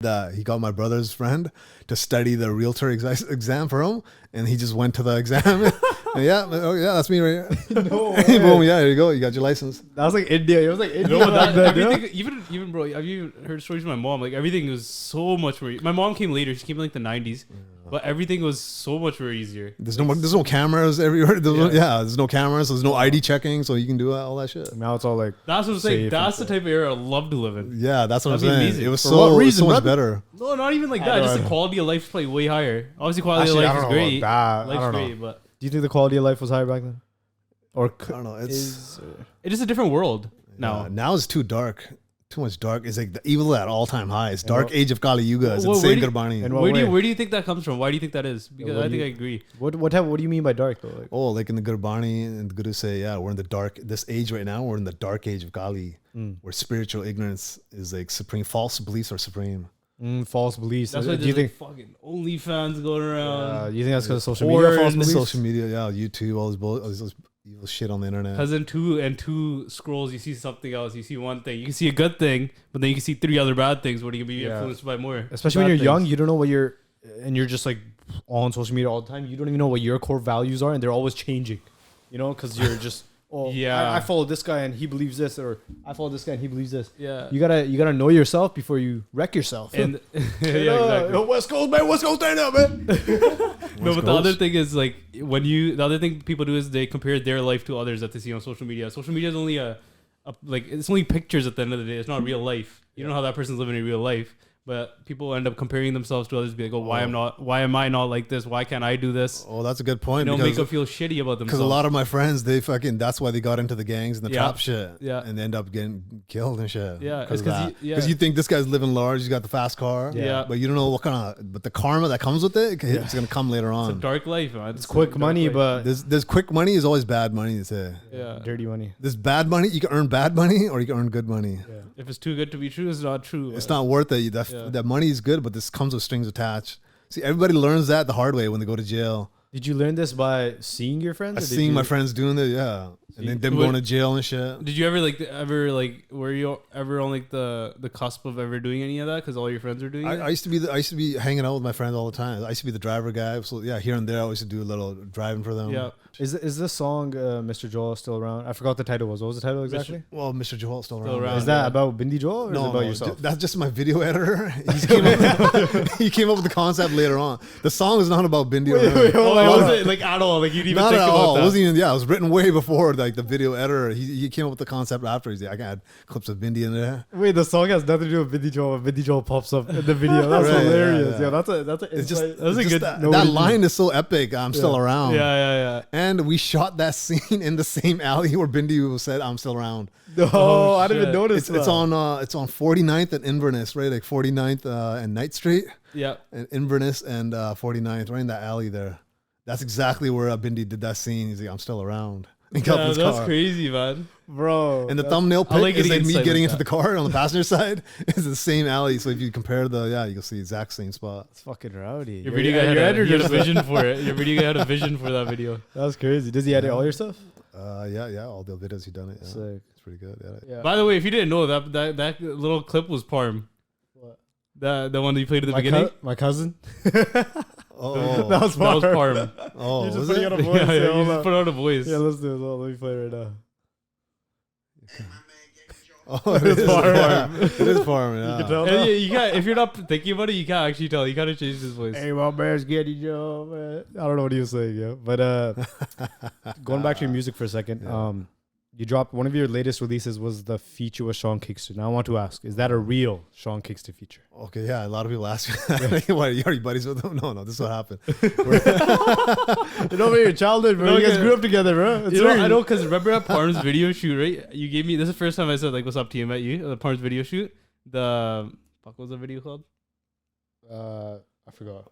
that he got my brother's friend to study the realtor exam for him. And he just went to the exam. And yeah, that's me right here. no Boom, yeah, there you go. You got your license. that was like India. It was like India. No, back then, you know? everything, even bro, have you heard stories from my mom? Like everything was so much more. My mom came later. She came in like the 90s, but everything was so much more easier. There's no cameras everywhere. There's no cameras. So there's no ID checking, so you can do all that shit. Now it's all like That's what I'm saying. Safe That's the and type of era I love to live in. Yeah, that's what That'd I'm be saying. amazing. It was For so, what reason, so much brother? better. No, not even like I that. don't Just the know. quality of life is probably way higher. Obviously, quality Actually, I of life don't is know great. about that. I Life's don't know. great, but Do you think the quality of life was higher back then? Or I don't know. It's it is a different world now. now it's too dark. Too much dark. It's like the evil at all time highs. Dark what- age of Kali Yuga. It's Well, insane, where do Garbani. and what Where way? do you think that comes from? Why do you think that is? Because what I do think you- I agree. What do you mean by dark though? Like, Oh, like in the Garbani and the Guru say, yeah, we're in the dark. This age right now, we're in the dark age of Kali, where spiritual ignorance is like supreme. False beliefs are supreme. false beliefs. That's why do you there's think? like fucking OnlyFans going around. You think that's because of social Porn, media? False beliefs? Social media, yeah, YouTube, all this evil shit on the internet. Because in two scrolls, you see something else. You see one thing. You can see a good thing, but then you can see 3 other bad things. What are you gonna be Yeah. influenced by more? Especially when Bad you're young, things. you don't know what you're just like on social media all the time. You don't even know what your core values are, and they're always changing. You know, because you're just Yeah. I follow this guy and he believes this, or I follow this guy and he believes this. Yeah. You gotta know yourself before you wreck yourself. And yeah, exactly. West Coast man, West Coast stand up, man. No, but the other thing is like the other thing people do is they compare their life to others that they see on social media. Social media is only it's only pictures at the end of the day. It's not real life. You don't know how that person's living in real life. But people end up comparing themselves to others. Be like, oh, why am I not like this? Why can't I do this? Oh, that's a good point. You know, make them feel shitty about themselves. Because a lot of my friends, that's why they got into the gangs and the Yeah. trap shit. Yeah. And they end up getting killed and shit. Yeah, Because it's 'cause Because you- you think this guy's living large, he's got the fast car. Yeah. But you don't know but the karma that comes with it, it's going to come later It's a on. dark life, man. It's quick a dark money, life. but There's quick money is always bad money, they say. yeah. dirty money. There's bad money, you can earn bad money or you can earn good money. If it's too good to be true, it's not true. It's not worth it. That that money is good, but this comes with strings attached. See, everybody learns that the hard way when they go to jail. Did you learn this by seeing your friends? I seen my friends doing it, yeah, and then them going to jail and shit. Did you ever were you ever on like the cusp of ever doing any of that because all your friends were doing it? I used to be hanging out with my friends all the time. I used to be the driver guy. So yeah, here and there I used to do a little driving for them. Yeah. Is this song Mr. Joel still around? I forgot what the title was. What was the title exactly? Well, Mr. Joel still around. Is that about Bindi Joel or is it about no, yourself? that's just my video editor. He came up with the concept later on. The song is not about Bindi. Was it like at all? Like you didn't even Not think at about all. that? It wasn't even. Yeah, it was written way before like the video editor. He came up with the concept after. He's like, I can add clips of Bindi in there. Wait, the song has nothing to do with Bindi Joel. But Bindi Joel pops up in the video. That's Right, hilarious. yeah. Yeah, that's a. It's just that's a good. that line is so epic. I'm still around. Yeah. And we shot that scene in the same alley where Bindi said, "I'm still around." No, I didn't even notice It's on 49th and Inverness, right? Like 49th and Knight Street, Yeah. and Inverness and 49th, right in that alley there. That's exactly where Bindi did that scene. He's like, "I'm still around." He got in his That's car. crazy, man. bro. And the thumbnail I like pic is getting like me insight getting like into the car on the passenger side. It's the same alley. So if you compare you'll see the exact same spot. It's fucking rowdy. Your video guy had a vision for it. Your video guy had a vision for that video. That's crazy. Does he edit all your stuff? Yeah, all the videos he done it. Yeah. Sick. It's pretty good. Yeah. Yeah. By the way, if you didn't know that little clip was Parm. What? The one that you played at the My beginning. my cousin. Oh, That was That was Parm. Parm. oh, You're just was putting it? on a voice. Yeah, Yeah, you hold just on. put on a voice. Yeah, let's do it. Let me play it right now. Hey, my man, Giani Johal. Oh, it is Parm. Yeah. It is Parm. Yeah. can tell. And you can't, if you're not thinking about it, you can't actually tell. You gotta change his voice. Hey, my man's Giani Johal, man. I don't know what he was saying, yeah. But going back to your music for a second, Yeah. you dropped one of your latest releases was the feature with Sean Kingston. Now I want to ask, is that a real Sean Kingston feature? Okay, yeah. A lot of people ask me, "What, are you buddies with him?" No, this is what happened. You know, your childhood, bro. No, You guys okay. grew up together, bro. It's You know, weird. I know, because remember at Parm's video shoot, right? You gave me, this is the first time I said, like, what's up to you, met you, the Parm's video shoot. What was the video called? I forgot.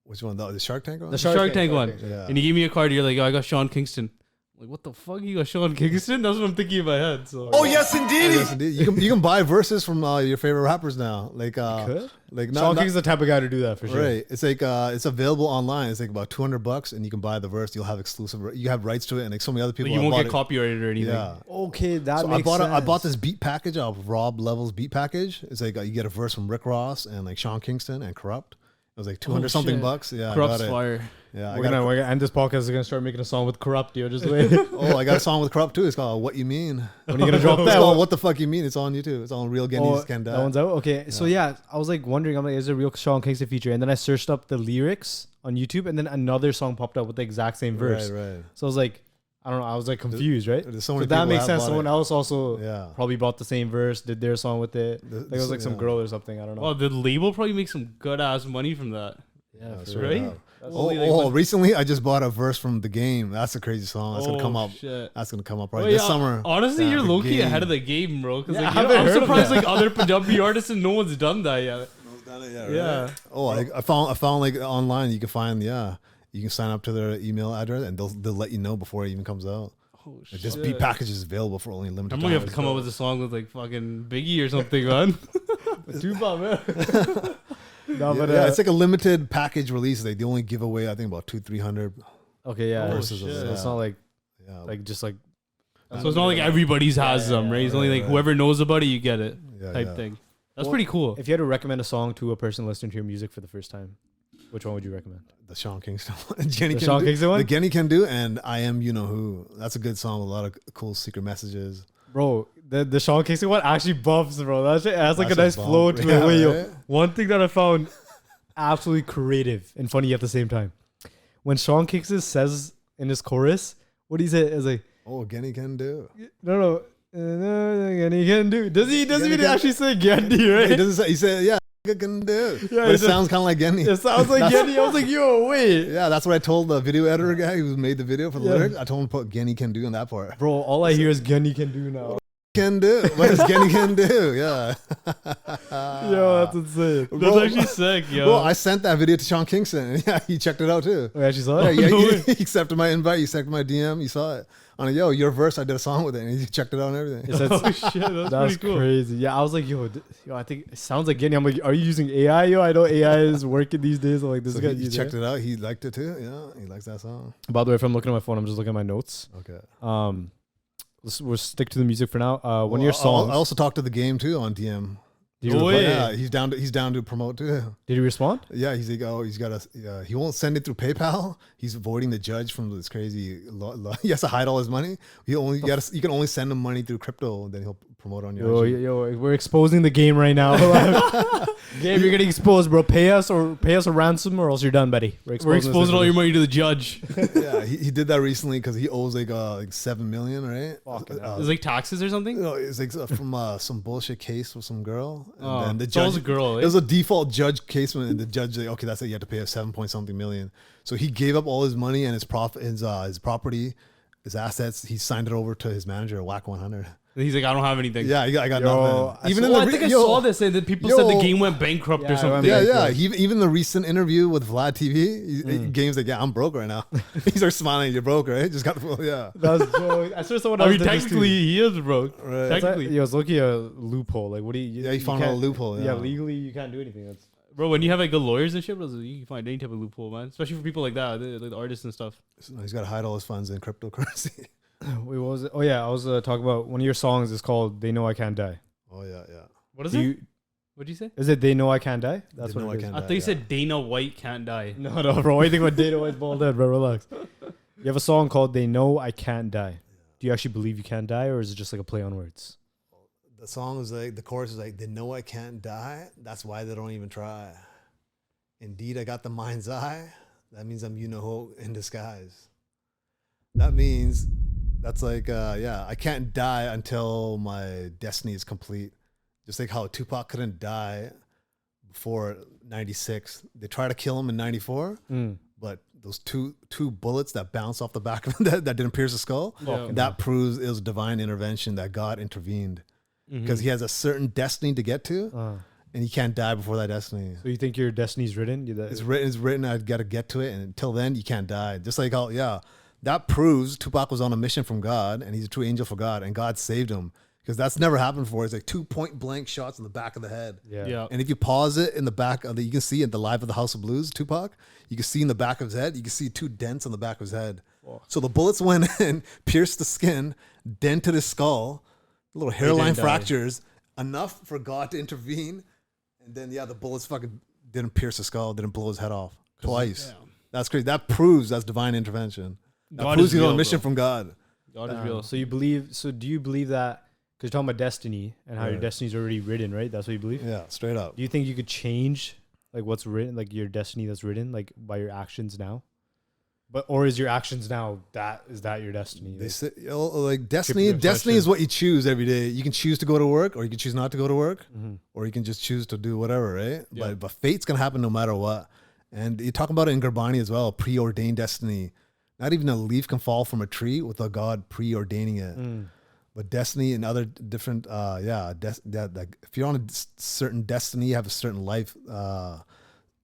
Which one? The Shark Tank one? The Shark Tank one. Yeah. And you gave me a card, you're like, oh, I got Sean Kingston. I'm like, what the fuck? You got Sean Kingston? That's what I'm thinking in my head. So. Oh, yes, Oh, indeed. yes, indeed. You can buy verses from your favorite rappers now. Like Could? like Sean Kingston's the type of guy to do that for sure. Right. It's like it's available online. It's like about $200, and you can buy the verse. You'll have exclusive. You have rights to it, and like so many other people. Like, you won't bought get it. copyrighted or anything. Yeah. Okay, that So makes I sense. bought this beat package of Rob Level's beat package. It's like you get a verse from Rick Ross and like Sean Kingston and Corrupt. It was like 200 something shit. bucks. Yeah, Corrupt's I got it. fire. Yeah, We're gonna end this podcast. Is gonna start making a song with Corrupt. Yo, just wait. Oh, I got a song with Corrupt too. It's called "What You Mean." When are you gonna drop It's that? called "What the Fuck You Mean." It's on YouTube. It's on Real Oh, Guineas Can that one's out. Okay, so yeah, I was like wondering. I'm like, is it a real Sean Kingston feature? And then I searched up the lyrics on YouTube, and then another song popped up with the exact same verse. Right. So I was like, I don't know. I was like confused, right? There's so So many that people makes have sense. bought Someone it. else also Yeah. probably bought the same verse, did their song with it. Like it was like some yeah. girl or something. I don't know. Well, the label probably makes some good ass money from that. yeah, Yeah, for sure. real. Right? Yeah. That's Only, like, what- Recently I just bought a verse from The Game. That's a crazy song. That's gonna come up. Shit. That's gonna come up right Oh, this yeah, summer. Honestly, Yeah, you're The low key Game. ahead of the game, bro. Because Yeah, I like, haven't I'm heard of surprised that. like other Punjabi artists and no one's done that yet. Yeah. Oh, I found like online you can find you can sign up to their email address and they'll let you know before it even comes out. Oh Like, this shit. beat package is available for only limited I'm time. gonna have to come up with a song with like fucking Biggie or something, man. Tupac, man. No, but yeah, it's like a limited package release. Like they only give away I think about 200-300 okay, yeah. Oh, verses. shit. Of So it. it's not like yeah. just like. So it's not like everybody's has them, right? It's only like right. whoever knows about it, you get it, Yeah, type yeah. thing. That's Well, pretty cool. If you had to recommend a song to a person listening to your music for the first time, which one would you recommend? The Sean Kingston one. Gianni The Can Sean Do. Kingston one? The Gianni Can Do and I Am You Know Who. That's a good song with a lot of cool secret messages. Bro, the Sean Kingston one actually bumps, bro. That shit has like That's a nice a bump. flow to Yeah, it. Wait, yo, right? one thing that I found absolutely creative and funny at the same time. When Sean Kingston says in his chorus, what he said is like, Oh, Gianni Can Do. no, and he can do. Does he Gianni even can- actually say Gandhi, right? He doesn't say, he said, yeah, I can do. Yeah, but he it said- sounds kind of like Gianni. It sounds like Gandhi. I was like, yo, wait. Yeah, that's what I told the video editor guy who made the video for the Yeah. lyrics. I told him to put Gianni Can Do in that part. Bro, all I hear is Gandhi can do now. Can do. What does Gianni Can Do? Yeah. Yo, that's insane. That's actually sick, yo. Bro, I sent that video to Sean Kingston, and yeah, he checked it out too. Oh, you actually saw Yeah, it? yeah, he accepted my invite. He accepted my DM. He saw it. I'm like, yo, your verse, I did a song with it, and he checked it out and everything. It's- Oh shit, that's That's pretty cool. crazy. Yeah, I was like, yo, I think it sounds like Giani. I'm like, are you using AI? Yo, I know AI is working these days. I'm like, this So guy he using checked it out. He liked it too. Yeah, he likes that song. By the way, if I'm looking at my phone, I'm just looking at my notes. Okay. We'll stick to the music for now. One of your Well, songs. I also talked to the game too on DM. Did you Oh, reply? yeah. Yeah, he's down to promote too. Did he respond? Yeah, he's like, oh, he's got a. He won't send it through PayPal. He's avoiding the judge from this crazy. He has to hide all his money. You can only send him money through crypto, then he'll promote on your. IG. Yo, we're exposing the game right now. Game, you're getting exposed, bro. Pay us a ransom, or else you're done, buddy. We're exposing all your money to the judge. Yeah, he did that recently because he owes like $7 million, right? It's like taxes or something. No, it's like from some bullshit case with some girl, and Oh, then the it's always judge. a girl. It was a default judge case, and the judge like, okay, that's it. You have to pay a 7-point-something million. So he gave up all his money and his profit, his property, his assets. He signed it over to his manager, WAC 100. He's like, I don't have anything. Yeah, I got Yo, nothing. Even I think I saw this. And that people said the yo. game went bankrupt Yeah, or something. I Yeah, remember. yeah. Even the recent interview with Vlad TV, Game's like, yeah, I'm broke right now. He starts smiling. You're broke, right? Just got the yeah. That's so. I saw someone I else mean, did this technically, too. he is broke. Right. Technically. Yo, it's looking a loophole. Like, what do you? Yeah, he found can't- a loophole. Yeah, Yeah, legally you can't do anything. That's Bro, when you have like good lawyers and shit, bro, you can find any type of loophole, man. Especially for people like that, like the artists and stuff. He's got to hide all his funds in cryptocurrency. wait, what was it? Oh yeah, I was talking about one of your songs is called "They Know I Can't Die." Oh yeah, yeah. What is Do it? you? What'd you say? Is it "They Know I Can't Die"? That's They what Know it I is. Can't I Die, thought you yeah. said Dana White can't die. No, bro. What do you think about Dana White's bald head, bro? Relax. You have a song called "They Know I Can't Die." Do you actually believe you can't die, or is it just like a play on words? The song is like, the chorus is like, they know I can't die. That's why they don't even try. Indeed, I got the mind's eye. That means I'm you-know-who in disguise. That means, that's like, yeah, I can't die until my destiny is complete. Just like how Tupac couldn't die before 96. They tried to kill him in 94, but those two bullets that bounced off the back of him that didn't pierce the skull, Yeah. that proves it was divine intervention, that God intervened. Mm-hmm. Because he has a certain destiny to get to, and he can't die before that destiny. So you think your destiny's written? It's written. I've got to get to it, and until then, you can't die. Just like how, yeah, that proves Tupac was on a mission from God, and he's a true angel for God, and God saved him because that's never happened before. It's like 2 point-blank shots in the back of the head. Yeah. And if you pause it in the back of you can see in the Live of the House of Blues, Tupac, you can see in the back of his head, you can see 2 dents on the back of his head. So the bullets went in, pierced the skin, dented his skull, little hairline didn't die. fractures, enough for God to intervene. And then, yeah, the bullets fucking didn't pierce the skull, didn't blow his head off twice. Yeah. That's crazy. That proves that's divine intervention. That God proves is he's on a real, mission bro. from God. God is real. So you believe? So do you believe that? Because you're talking about destiny and how your Right. destiny's already written, right? That's what you believe. Yeah, straight up. Do you think you could change like what's written, like your destiny that's written, like by your actions now? But or is your actions now is that your destiny? They Like, say, like destiny. Trippy Destiny question. is what you choose every day. You can choose to go to work, or you can choose not to go to work, Mm-hmm. or you can just choose to do whatever, right? Yeah. But fate's gonna happen no matter what. And you talk about it in Gurbani as well. Preordained destiny. Not even a leaf can fall from a tree without God preordaining it. Mm. But destiny and other different, like if you're on a certain destiny, you have a certain life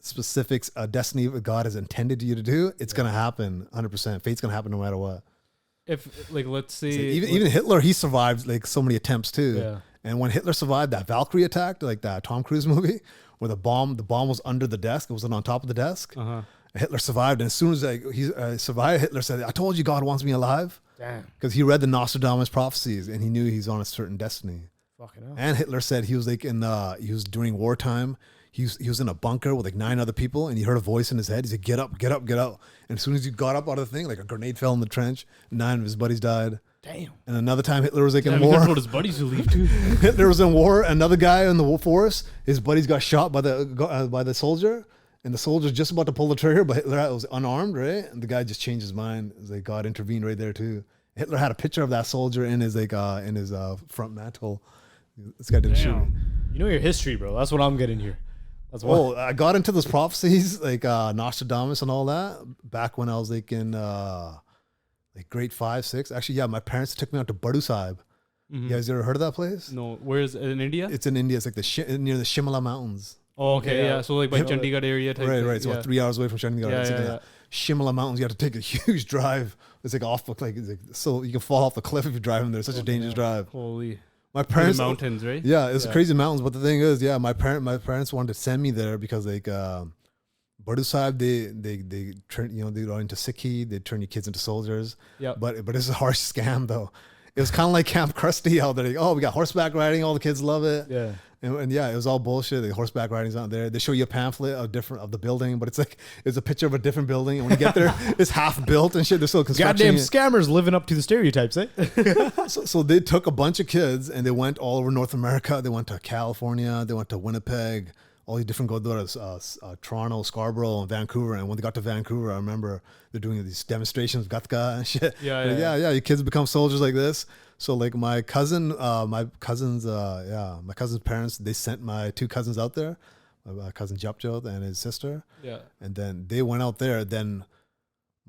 specifics, destiny that God has intended you to do. It's gonna happen, 100%. Fate's gonna happen no matter what. If like let's say So even Hitler, he survived like so many attempts too. Yeah. And when Hitler survived that Valkyrie attack, like that Tom Cruise movie, where the bomb was under the desk, it wasn't on top of the desk. uh-huh. Hitler survived, and as soon as he survived, Hitler said, "I told you God wants me alive," Damn. because he read the Nostradamus prophecies and he knew he's on a certain destiny. Fucking hell. And Hitler said he was like he was during wartime. He was in a bunker with like 9 other people, and he heard a voice in his head. He said, "Get up, get up, get up!" And as soon as he got up out of the thing, like a grenade fell in the trench. 9 of his buddies died. Damn. And another time, Hitler was like Yeah, in I mean, war. that's what his buddies who leave too. Hitler was in war. Another guy in the forest, his buddies got shot by the soldier, and the soldier's just about to pull the trigger, but Hitler was unarmed, right? And the guy just changed his mind. It was like God intervened right there too. Hitler had a picture of that soldier in his front mantle. This guy didn't shoot him. You know your history, bro. That's what I'm getting here. That's why. Oh, I got into those prophecies like Nostradamus and all that back when I was like in like grade 5, 6. Actually, yeah, my parents took me out to Bardu Sahib. You guys ever heard of that place? No, where is it, in India? It's in India. It's like near the Shimla Mountains. Oh, okay, Yeah. yeah. So like by Yeah. Chandigarh area type. Right, thing. right. It's about 3 hours away from Chandigarh. Yeah, It's like yeah, in the Shimla Mountains. You have to take a huge drive. It's like off, like, so you can fall off the cliff if you're driving there. It's such a dangerous drive. Holy. My Through parents, the mountains, right? yeah, it's Yeah. crazy mountains. But the thing is, yeah, my parents wanted to send me there because like Badu Sahib, they turn, you know, they are into Sikhi. They turn your kids into soldiers. Yeah. But it's a harsh scam though. It was kind of like Camp Krusty out there. Like, oh, we got horseback riding. All the kids love it. Yeah. And yeah, it was all bullshit. The horseback riding's out there. They show you a pamphlet of the building, but it's like it's a picture of a different building. And when you get there, it's half built and shit. They're still construction. Goddamn scammers living up to the stereotypes, eh? So they took a bunch of kids and they went all over North America. They went to California. They went to Winnipeg. All these different Gurdwaras, Toronto, Scarborough, and Vancouver. And when they got to Vancouver, I remember they're doing these demonstrations, Gatka and shit. Yeah. Your kids become soldiers like this. So like my cousin's parents, they sent my two cousins out there, my cousin Japjot and his sister. Yeah. And then they went out there. Then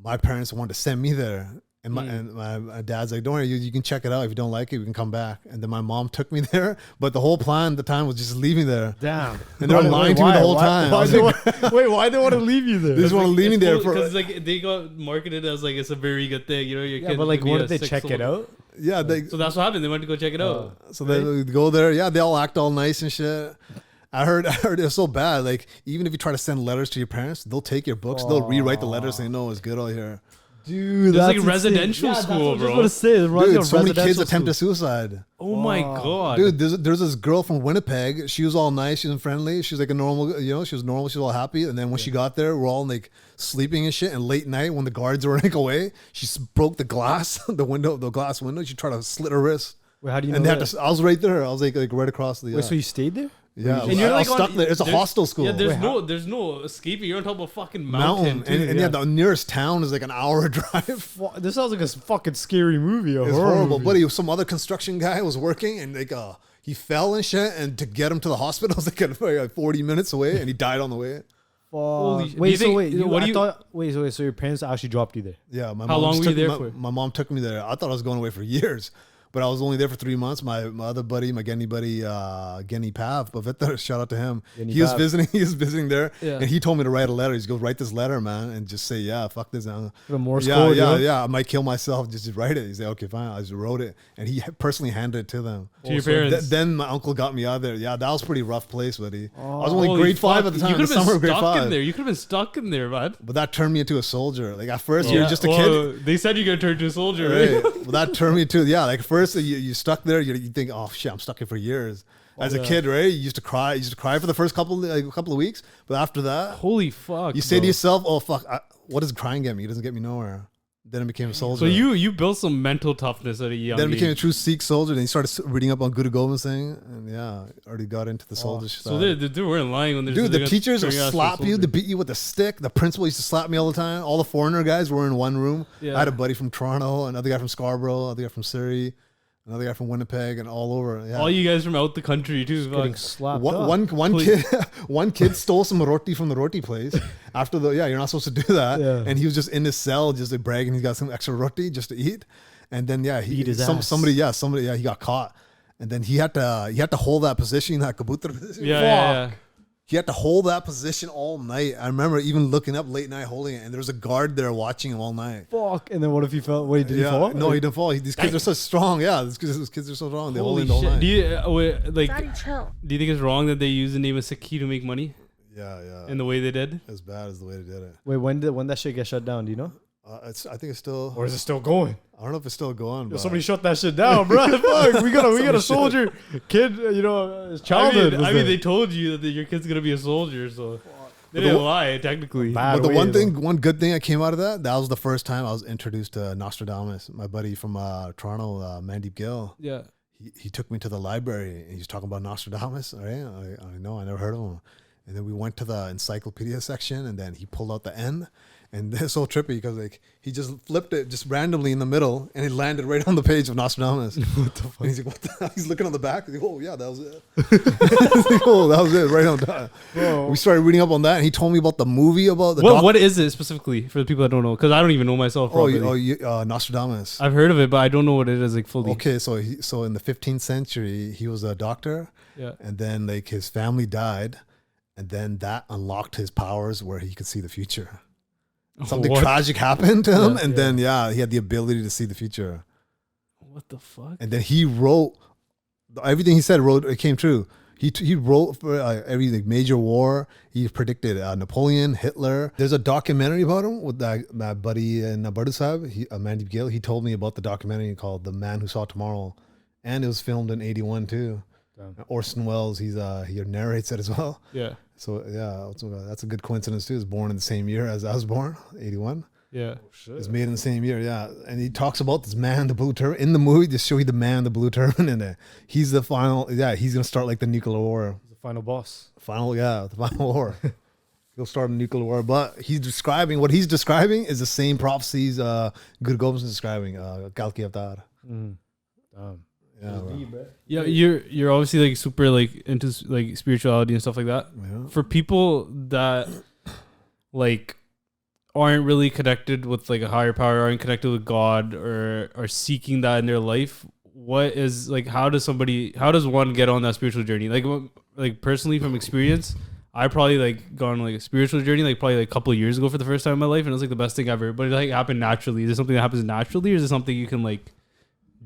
my parents wanted to send me there. And my dad's like, don't worry, you can check it out. If you don't like it, we can come back. And then my mom took me there. But the whole plan at the time was just leaving there. Damn. And they were lying to me the whole time. I was like, Wait, why they want to leave you there? they just want to leave me there because like they got marketed as like it's a very good thing, you know. Your Yeah, kid but like, could be what a did they sick check it soldier. out? yeah, So that's what happened. They went to go check it out. so they go there. Yeah, they all act all nice and shit. I heard it's so bad. Like even if you try to send letters to your parents, they'll take your books. They'll rewrite the letters saying, no, it's good out here. Dude, It's like that's residential insane. school, that's what bro. I was just gonna say. Dude, so many kids attempted suicide. Oh my god, Dude, there's this girl from Winnipeg. She was all nice. She was friendly. She was like a normal, you know, she was normal. She was all happy. And then when she got there, we're all like sleeping and shit. And late night when the guards were like away, she broke the glass, the glass window. She tried to slit her wrist. Wait, how do you know And they that? had to, I was right there. I was like right across the. Wait, so you stayed there? yeah, And you're I like was stuck there. It's a there's- hostel school. Yeah, there's Wait, there's no escaping. You're on top of a fucking mountain. mountain. And yeah, the nearest town is like an hour drive. This sounds like a fucking scary movie. It's horrible. Buddy, some other construction guy was working and like he fell and shit, and to get him to the hospital was like 40 minutes away, and he died on the way. Holy shit. Do you Wait, so think- wait, what do you- so your parents actually dropped you there? Yeah, my How mom long just were you took there me- for? My mom took me there. I thought I was going away for years, but I was only there for 3 months. My other buddy, my Giani buddy, Giani Pav, Bavita, shout out to him. Giani He was Pav. visiting. He was visiting there, Yeah. and he told me to write a letter. He's goes, write this letter, man, and just say, yeah, fuck this. The Morse yeah, code, yeah, you know? yeah. I might kill myself. Just write it. He said, okay, fine. I just wrote it, and he personally handed it to them. To your So parents. then my uncle got me out of there. Yeah, that was a pretty rough place, buddy. I was only Holy grade 5 fuck. at the time. You In the could have summer been of grade stuck 5. in there. You could have been stuck in there, man. But that turned me into a soldier. Like at first, you're just a kid. Well, they said you're gonna turn to a soldier, right? Right. Well, that turned me to like first you stuck there. You think, oh shit, I'm stuck here for years. As a kid, right? You used to cry. You used to cry for the first couple of weeks, but after that, Holy fuck! you say to bro. yourself, oh fuck, what does crying get me? It doesn't get me nowhere. Then I became a soldier. So you built some mental toughness at a young then I became a age. true Sikh soldier. Then you started reading up on Guru Gobind Singh, and yeah, already got into the soldier. So they weren't lying when they're Dude, they're the gonna teachers turn would you out to a slap you. soldier. They beat you with a stick. The principal used to slap me all the time. All the foreigner guys were in one room. Yeah. I had a buddy from Toronto, another guy from Scarborough, another guy from Surrey, another guy from Winnipeg, and all over. Yeah. All you guys from out the country too. Getting Fuck. slapped One, up. one kid one kid stole some roti from the roti place after you're not supposed to do that, Yeah. and he was just in his cell just like bragging he's got some extra roti just to eat, and then Beat his ass. somebody he got caught, and then he had to hold that position, that kabutar position. Yeah. He had to hold that position all night. I remember even looking up late night holding it, and there was a guard there watching him all night. Fuck. And then what if he fell? Wait, did he fall? No, he didn't fall. These kids are so strong. Yeah, these kids are so strong. They hold Holy it all shit! night. Do you wait, like? Daddy, chill. Do you think it's wrong that they use the name of Sikhi to make money Yeah. in the way they did? As bad as the way they did it. Wait, when that shit get shut down? Do you know? I think it's still. Or is it still going? I don't know if it's still going. But Somebody shut that shit down, bro. Fuck, we got a soldier kid. You know, his childhood. I mean, they told you that your kid's gonna be a soldier, so they the didn't one- lie technically. Bad But the way, one good thing that came out of that was the first time I was introduced to Nostradamus. My buddy from Toronto, Mandeep Gill, Yeah. he took me to the library and he was talking about Nostradamus. Right? I know, I never heard of him. And then we went to the encyclopedia section, and then he pulled out the N, And that's so trippy because like he just flipped it just randomly in the middle, and it landed right on the page of Nostradamus. What the fuck? And he's like, what the hell? He's looking on the back. He's like, oh yeah, that was it. He's like, oh, that was it, right on time. Bro. We started reading up on that, and he told me about the movie about the. What is it specifically for the people that don't know? Because I don't even know myself. Nostradamus. I've heard of it, but I don't know what it is like fully. Okay, so in the 15th century, he was a doctor. Yeah. And then like his family died, and then that unlocked his powers where he could see the future. Something tragic happened to him, and then he had the ability to see the future. What the fuck? And then he wrote everything he said. It came true. He wrote for every like, major war. He predicted Napoleon, Hitler. There's a documentary about him with my buddy Nabardu Sahib, Mandeep Gill. He told me about the documentary called "The Man Who Saw Tomorrow," and it was filmed in '81 too. Orson Welles, he narrates it as well. Yeah. So that's a good coincidence too. He was born in the same year as I was born, 81. Yeah. It was made in the same year, yeah. And he talks about this man, the blue turban. In the movie, they show you the man, the blue turban, and he's the final, he's going to start like the nuclear war. The final boss. The final war. He'll start a nuclear war. But what he's describing is the same prophecies Guru Gobind is describing, Kalki Avatar. Yeah, you're obviously like super like into like spirituality and stuff like that. Yeah. For people that like aren't really connected with like a higher power, aren't connected with God, or are seeking that in their life, what is like how does one get on that spiritual journey? Like personally from experience, I probably like gone on like a spiritual journey like probably like a couple of years ago for the first time in my life, and it was like the best thing ever. But it like happened naturally. Is it something that happens naturally, or is it something you can like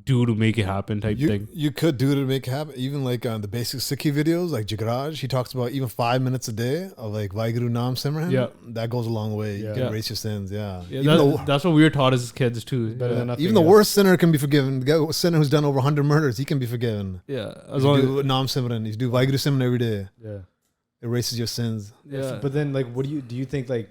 do to make it happen type thing? You could do it to make it happen. Even like the basic Sikhi videos, like Jagraj, he talks about even 5 minutes a day of like Waheguru Naam Simran. Yeah, that goes a long way. You can erase your sins. That's what we were taught as kids too. Better than nothing. Even the worst sinner can be forgiven. The sinner who's done over 100 murders, he can be forgiven. Yeah, as long as you do Naam Simran, you do Waheguru Simran every day. Yeah, erases your sins. Yeah, but then like, what do you think like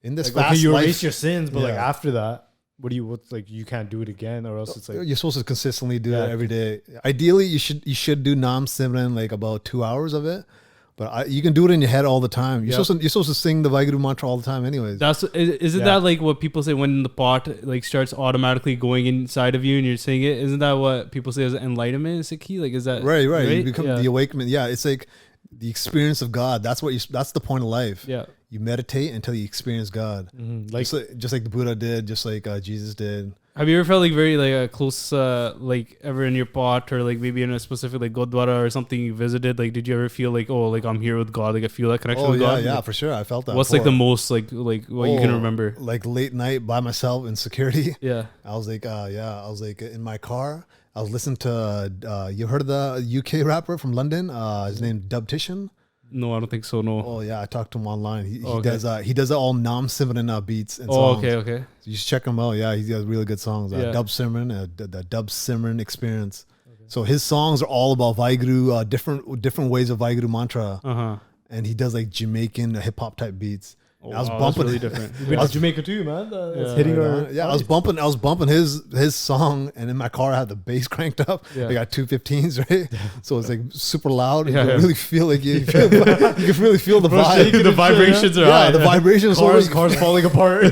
in this like, fast okay, you life, erase your sins, but like after that, what's like you can't do it again, or else it's like you're supposed to consistently do it every day. Ideally, you should do Naam Simran like about 2 hours of it, but you can do it in your head all the time. You're supposed to sing the Waheguru mantra all the time, anyways. Isn't that like what people say when the pot like starts automatically going inside of you and you're saying it? Isn't that what people say as enlightenment in Sikhi? Like, is that right? You become the awakening. Yeah, it's like the experience of God. That's the point of life. Yeah. You meditate until you experience God, like just like the Buddha did, just like Jesus did. Have you ever felt like very like close, like ever in your pot, or like maybe in a specific like Gurdwara or something you visited? Like, did you ever feel like, oh, like I'm here with God? Like I feel that connection with God. Yeah, like, for sure. I felt that. What's before. like the most like what you can remember? Like late night by myself in security. Yeah. I was like, I was like in my car. I was listening to. You heard of the UK rapper from London? His name Dubtitian. No, I don't think so. No. Oh yeah, I talked to him online. He does all Naam Simran beats and songs. Okay. So you should check him out. Yeah, he has really good songs. Dub Simran, the Dub Simran experience. Okay. So his songs are all about Waheguru, different ways of Waheguru mantra. And he does like Jamaican hip hop type beats. I was bumping really different. I was Jamaica too, man. Hitting our I was bumping his song, and in my car I had the bass cranked up. I got 215s, right? So it's like super loud. You can really feel like you can really feel the vibe. The vibrations are high. The vibrations. Cars falling apart.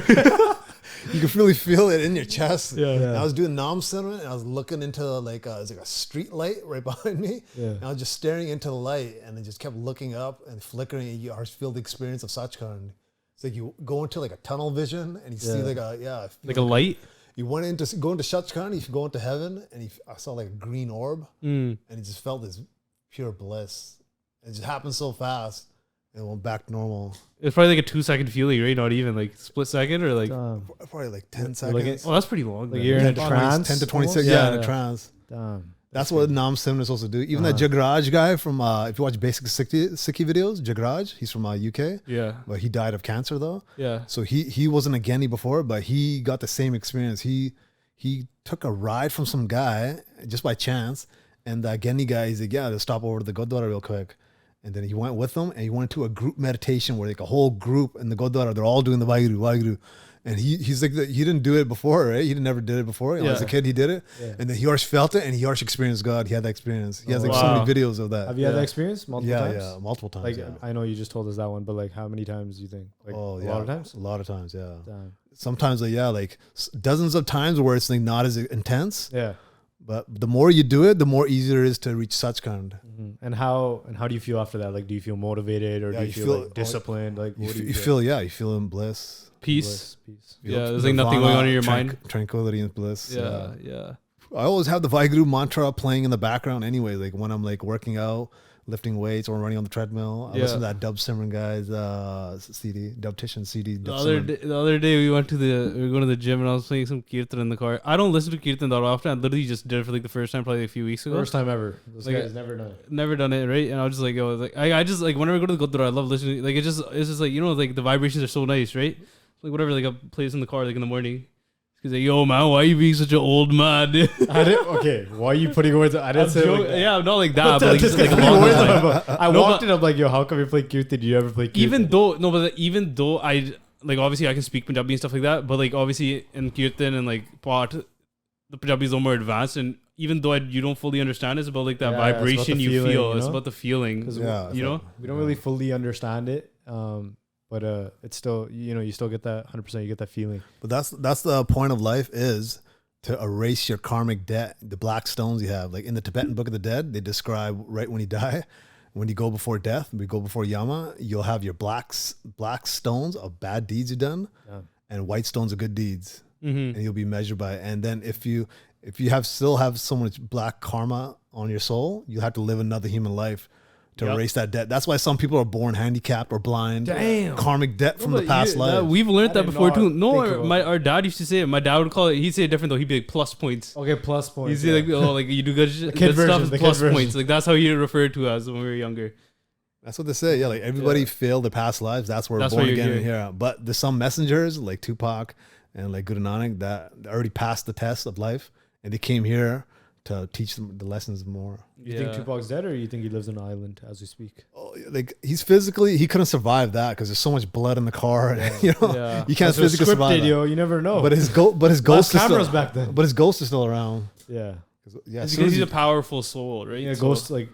You can really feel it in your chest. Yeah. I was doing Naam Simran, and I was looking into like it was like a street light right behind me. And I was just staring into the light, and I just kept looking up and flickering, and you feel the experience of Sachkhand. It's like you go into like a tunnel vision, and you see like a light. You go into Sachkhand, you go into heaven, and I saw like a green orb, and it just felt this pure bliss. It just happened so fast, and it went back to normal. It's probably like a 2-second feeling, right? Not even like split second, or like probably like 10 seconds. That's pretty long. Like you're in a trance, 10 to 26. Yeah, in a trance. Damn. That's what Naam Simran is supposed to do. Even that Jagraj guy from, if you watch basic Sikhi videos, Jagraj, he's from UK. Yeah. But he died of cancer though. Yeah. So he wasn't a Geni before, but he got the same experience. He took a ride from some guy just by chance. And that Geni guy, he's like, let's stop over to the Gurdwara real quick. And then he went with them, and he went to a group meditation where like a whole group in the Gurdwara, they're all doing the Waheguru. And he's like, he didn't do it before, right? He never did it before. As a kid, he did it. Yeah. And then he always felt it and he always experienced God. He had that experience. He has like so many videos of that. Have you had that experience multiple times? Yeah, multiple times. Like, I know you just told us that one, but like how many times do you think? Like a lot of times? A lot of times, yeah. Damn. Sometimes, like dozens of times where it's like not as intense. Yeah. But the more you do it, the more easier it is to reach such kind. Mm-hmm. And how do you feel after that? Like, do you feel motivated or do you feel like disciplined? Like, you feel you feel in bliss. Peace. Yeah, there's like nothing going on in your mind. Tranquility and bliss. Yeah. I always have the WAHEGURU mantra playing in the background anyway. Like when I'm like working out, lifting weights, or running on the treadmill. I listen to that Dub Simran guy's CD, Dubtitian CD. The other day we were going to the gym and I was playing some kirtan in the car. I don't listen to kirtan that often. I literally just did it for like the first time, probably a few weeks ago. First time ever. This like, guy's never done it. Never done it, right? And I was just like, I just like whenever I go to the Gurdwara, I love listening. Like it's just like, you know, like the vibrations are so nice, right? Like whatever, like I play this in the car like in the morning. He's like, yo man, why are you being such an old man? Okay, why are you putting words? I didn't say like that. Yeah, not like that, but like just like along those lines. I walked in, I'm like, yo, how come you play kirtan? Do you ever play kirtan? Even though I like obviously I can speak Punjabi and stuff like that, but like obviously in kirtan and like pot, the Punjabi is a little more advanced, and even though you don't fully understand, it's about like that vibration you feel. You know? It's about the feeling. You know, we don't really fully understand it. But it's still, you know, you still get that 100%. You get that feeling. But that's the point of life, is to erase your karmic debt, the black stones you have. Like in the Tibetan Book of the Dead, they describe right when you die, when you go before death, we go before Yama, you'll have your black stones of bad deeds you've done, and white stones of good deeds, and you'll be measured by it. And then if you still have so much black karma on your soul, you have to live another human life to erase that debt. That's why some people are born handicapped or blind. Damn. Karmic debt from the past life. We've learned that before too. No, our dad used to say it. My dad would call it, he'd say it different though. He'd be like plus points. Okay, plus points. He'd say like, oh, like you do good stuff is plus points. Like that's how he referred to us when we were younger. That's what they say. Yeah, like everybody failed their past lives. That's where we're born again here. But there's some messengers like Tupac and like Guru Nanak that already passed the test of life, and they came here to teach them the lessons more. You think Tupac's dead, or you think he lives on an island as we speak? Oh, like he couldn't survive that because there's so much blood in the car. You know, you can't physically survive. Video, you never know. But his ghost cameras back then. But his ghost is still around. Yeah, because he's a powerful soul, right? Yeah, ghost like.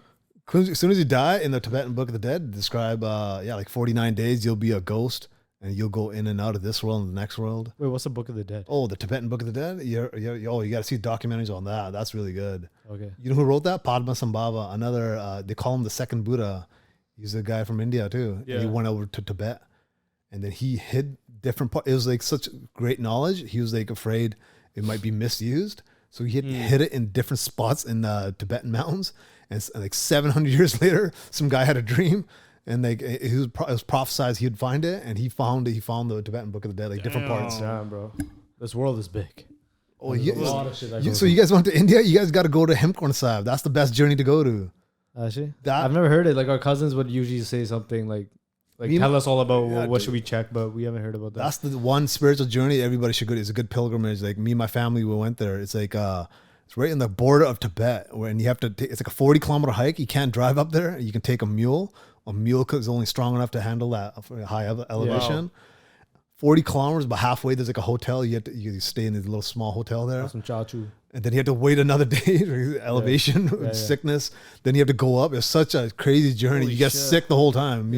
As soon as you die, in the Tibetan Book of the Dead, describe like 49 days you'll be a ghost. And you'll go in and out of this world and the next world. Wait, what's the Book of the Dead? Oh, the Tibetan Book of the Dead? You got to see documentaries on that. That's really good. Okay. You know who wrote that? Padmasambhava, another, they call him the second Buddha. He's a guy from India too. Yeah. And he went over to Tibet. And then he hid different parts. It was like such great knowledge. He was like afraid it might be misused. So he hid it in different spots in the Tibetan mountains. And like 700 years later, some guy had a dream. And like it was prophesied he'd find it, and he found it. He found the Tibetan Book of the Dead, like different parts. Damn, bro, this world is big. Oh, yeah. So you guys went to India? You guys got to go to Hemkund Sahib. That's the best journey to go to. Actually, I've never heard it. Like our cousins would usually say something like tell us all about what should we check, but we haven't heard about that. That's the one spiritual journey everybody should go to. It's a good pilgrimage. Like me and my family, we went there. It's like it's right in the border of Tibet, and you have to. It's like a 40-kilometer hike. You can't drive up there. You can take a mule. A mule is only strong enough to handle that high elevation. Wow. 40 kilometers, but halfway there's like a hotel. You stay in this little small hotel there. Some chachu. And then you have to wait another day, elevation, sickness. Then you have to go up. It's such a crazy journey. You get sick the whole time.